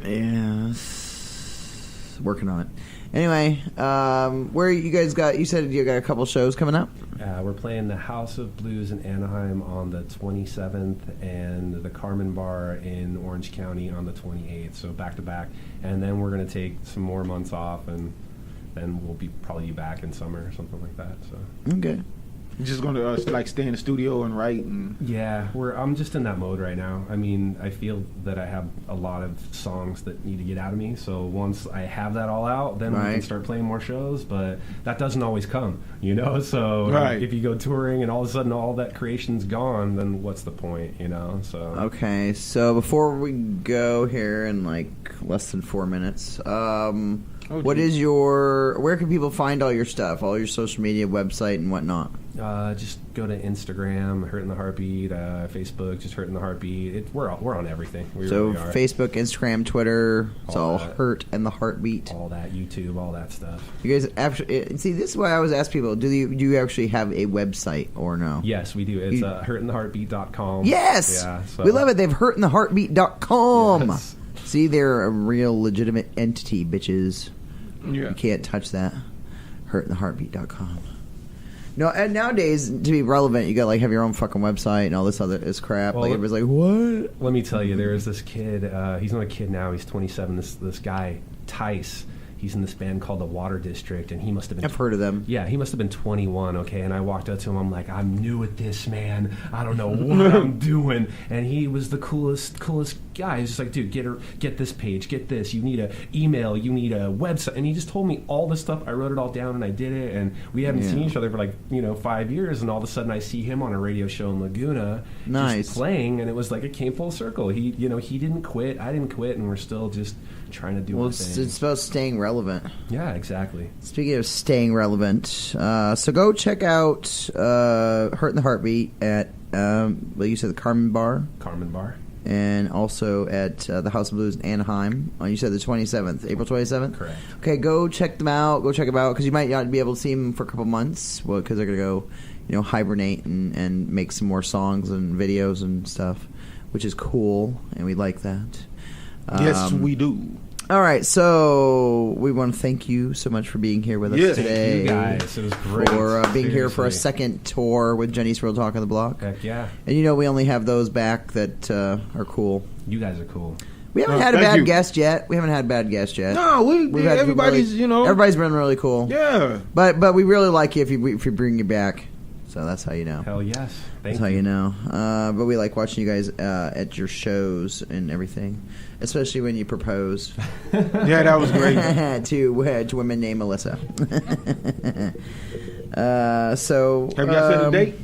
Yeah. Working on it. Anyway, where you guys got, you said you got a couple shows coming up? We're playing the House of Blues in Anaheim on the 27th and the Carmen Bar in Orange County on the 28th. So back to back. And then we're going to take some more months off, and then we'll probably be back in summer or something like that. So Okay. You're just going to like stay in the studio and write and yeah, I'm just in that mode right now. I mean, I feel that I have a lot of songs that need to get out of me. So once I have that all out, then we can start playing more shows. But that doesn't always come, So if you go touring and all of a sudden all that creation's gone, then what's the point, So Okay, so before we go here in like less than 4 minutes, what is where can people find all your stuff, all your social media, website, and whatnot? Just go to Instagram, Hurt in the Heartbeat, Facebook, just Hurt in the Heartbeat. We're on everything. We really are. Facebook, Instagram, Twitter, it's all that. Hurt and the Heartbeat. All that, YouTube, all that stuff. You guys actually see, this is why I always ask people: do you actually have a website or no? Yes, we do. It's hurtintheheartbeat.com. Yes, yeah, so. we love it. They've hurtintheheartbeat.com. Yes. See, they're a real legitimate entity, bitches. Yeah. You can't touch that. Hurtintheheartbeat.com. No, and nowadays, to be relevant, you got like have your own fucking website and all this other is crap. Well, like everybody's like, what? Let me tell you, there is this kid. He's not a kid now. He's 27. This guy, Tice. He's in this band called the Water District, and he must have been... I've heard of them. Yeah, he must have been 21, okay? And I walked up to him, I'm like, I'm new at this, man. I don't know what I'm doing. And he was the coolest guy. He's just like, dude, get this page, get this. You need a email, you need a website, and he just told me all this stuff. I wrote it all down and I did it, and we haven't seen each other for like 5 years, and all of a sudden I see him on a radio show in Laguna, just playing, and it was like it came full circle. He didn't quit, I didn't quit, and we're still just trying to do our thing. It's about staying relevant. Yeah, exactly. Speaking of staying relevant, so go check out Hurt in the Heartbeat at you said the Carmen Bar, and also at the House of Blues in Anaheim. You said the 27th, April 27th. Correct. Okay, go check them out. Go check them out because you might not be able to see them for a couple months. Well, because they're gonna go, hibernate and make some more songs and videos and stuff, which is cool, and we like that. Yes, we do. All right, so we want to thank you so much for being here with us today. Thank you guys. It was great. For being here for a second tour with Jenny's Real Talk on the Block. Heck yeah. And we only have those back that are cool. You guys are cool. We haven't had a bad guest yet. No, everybody's, everybody's been really cool. Yeah. But we really like you if you bring you back. So that's how you know. Hell yes. That's how you know. But we like watching you guys at your shows and everything, especially when you propose. Yeah, that was great. to women named Melissa. So have you guys set a date?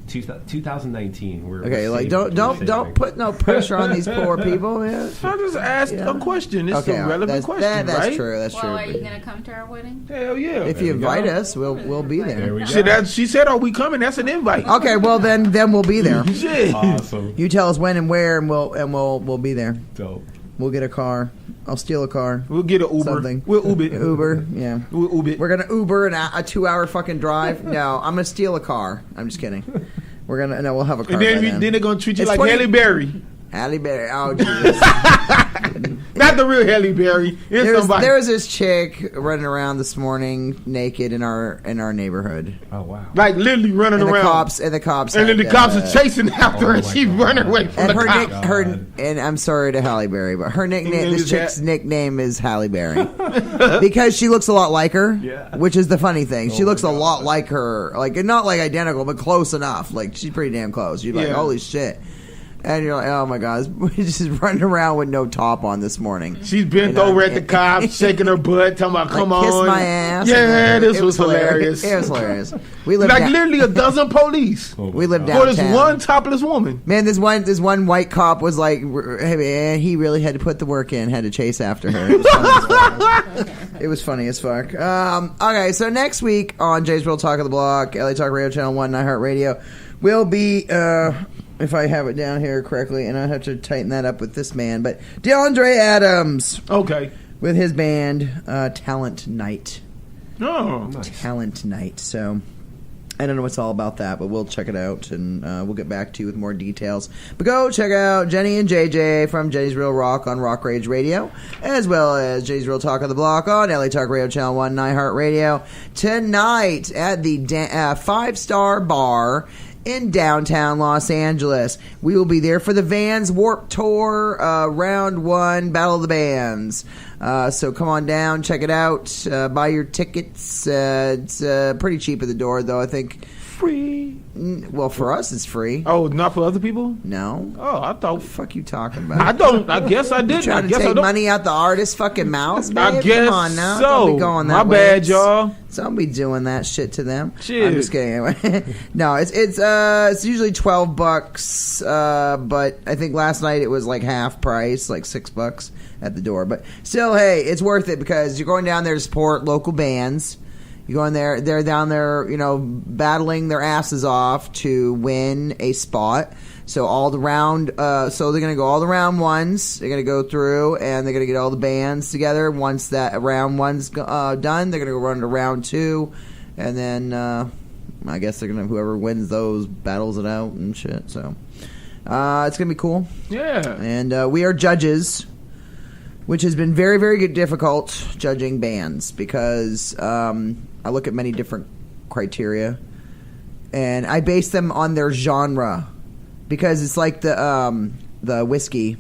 2019. Okay, don't put no pressure on these poor people, man. I just asked a question. It's a relevant question, that's right? true. That's well, true. are you gonna come to our wedding? Hell yeah! If you invite us, we'll be there. There we go. She said, "Are we coming?" That's an invite. Okay, well then we'll be there. Shit. Awesome. You tell us when and where, and we'll be there. Dope. We'll get a car. I'll steal a car. We'll get an Uber. Something. We'll Uber. Uber, yeah. We'll Uber. We're gonna Uber a 2-hour fucking drive. No, I'm gonna steal a car. I'm just kidding. We'll have a car. And then they're gonna treat you like Halle Berry. Halle Berry. Oh, Jesus. Not the real Halle Berry. There was this chick running around this morning naked in our neighborhood. Oh wow! Like literally running around. The cops. And then the cops are chasing after her, and she's running away from the cops. And I'm sorry to Halle Berry, but her nickname, this chick's nickname is Halle Berry because she looks a lot like her. Yeah. Which is the funny thing. She looks a lot like her, like not like identical, but close enough. Like she's pretty damn close. You're like, holy shit. And you're like, oh my God, she's just running around with no top on this morning. She's bent over at the cops, shaking her butt, talking about, come on. Kiss my ass. Yeah, this was hilarious. It was hilarious. We live literally a dozen police. We live downtown. For this one topless woman. Man, this one white cop was like, hey man, he really had to put the work in, had to chase after her. It was funny as fuck. Okay, so next week on Jay's Real Talk of the Block, LA Talk Radio Channel 1, iHeartRadio, will be... if I have it down here correctly, and I have to tighten that up with this man, but DeAndre Adams. Okay. With his band, Talent Night. Oh, nice. Talent Night. So, I don't know what's all about that, but we'll check it out, and we'll get back to you with more details. But go check out Jenny and JJ from Jenny's Real Rock on Rock Rage Radio, as well as Jenny's Real Talk of the Block on LA Talk Radio Channel 1, iHeartRadio, tonight at the 5-Star Bar in downtown Los Angeles. We will be there for the Vans Warped Tour Round 1 Battle of the Bands. So come on down, check it out, buy your tickets. It's pretty cheap at the door, though. I think free. Well, for us, it's free. Oh, not for other people? No. Oh, I thought. What the fuck you talking about? I guess I did. Trying to take money out the artist's fucking mouths, babe? I guess Come on now. so. Don't be going that My way. bad, y'all. Don't be doing that shit to them. Shit. I'm just kidding. Anyway, no, it's usually $12, but I think last night it was like half price, like $6 at the door. But still, hey, it's worth it because you're going down there to support local bands. You're going there, they're down there, battling their asses off to win a spot. So all the round, so they're going to go all the round ones. They're going to go through and they're going to get all the bands together. Once that round one's done, they're going to go run to round 2. And then, I guess they're going to, whoever wins those battles it out and shit. So, it's going to be cool. Yeah. And, we are judges, which has been very, very difficult judging bands because, I look at many different criteria, and I base them on their genre because it's like the whiskey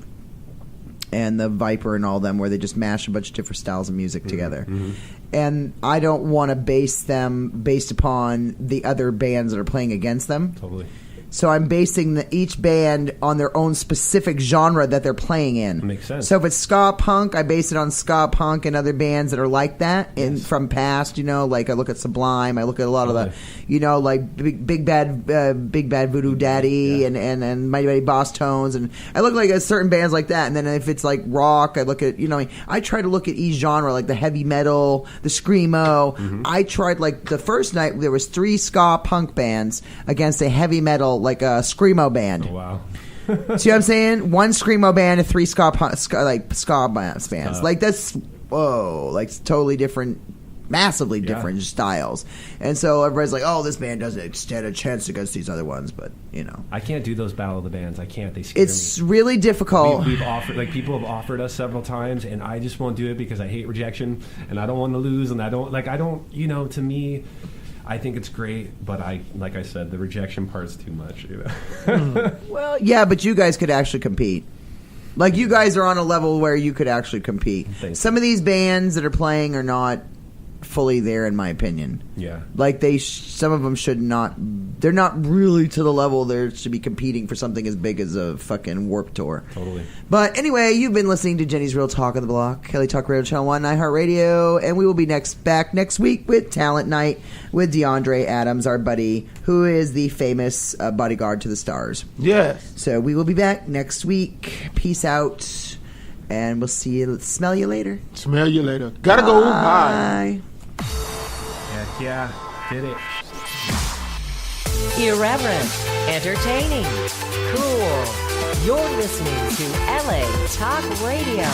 and the Viper and all them where they just mash a bunch of different styles of music together. Mm-hmm. And I don't want to base them based upon the other bands that are playing against them. Totally. So I'm basing each band on their own specific genre that they're playing in. Makes sense. So if it's ska punk, I base it on ska punk and other bands that are like that from past. Like I look at Sublime, I look at a lot of the, like Big Bad Voodoo Daddy and Mighty Mighty Boss Tones, and I look like at certain bands like that. And then if it's like rock, I look at I try to look at each genre, like the heavy metal, the screamo. Mm-hmm. I tried like the first night there was 3 ska punk bands against a heavy metal like a screamo band. Oh, wow. See what I'm saying? 1 screamo band and 3 ska bands. Like that's like totally different, massively different styles. And so everybody's like, "Oh, this band doesn't stand a chance against these other ones." But I can't do those battle of the bands. I can't. They scare me. It's really difficult. We've offered, like, people have offered us several times, and I just won't do it because I hate rejection, and I don't want to lose, and I don't. To me, I think it's great, but like I said, the rejection part's too much. Well, yeah, but you guys could actually compete. Like, you guys are on a level where you could actually compete. Some of these bands that are playing are not fully there, in my opinion. Yeah. Like, some of them should not. They're not really to the level they should be competing for something as big as a fucking Warped Tour. Totally. But anyway, you've been listening to Jenny's Real Talk on the Block, Kelly Talk Radio Channel 1, iHeartRadio, and we will be back next week with Talent Night with DeAndre Adams, our buddy, who is the famous bodyguard to the stars. Yes. So we will be back next week. Peace out, and we'll smell you later. Smell you later. Gotta go. Bye. Heck yeah. Did it. Irreverent, entertaining, cool. You're listening to LA Talk Radio.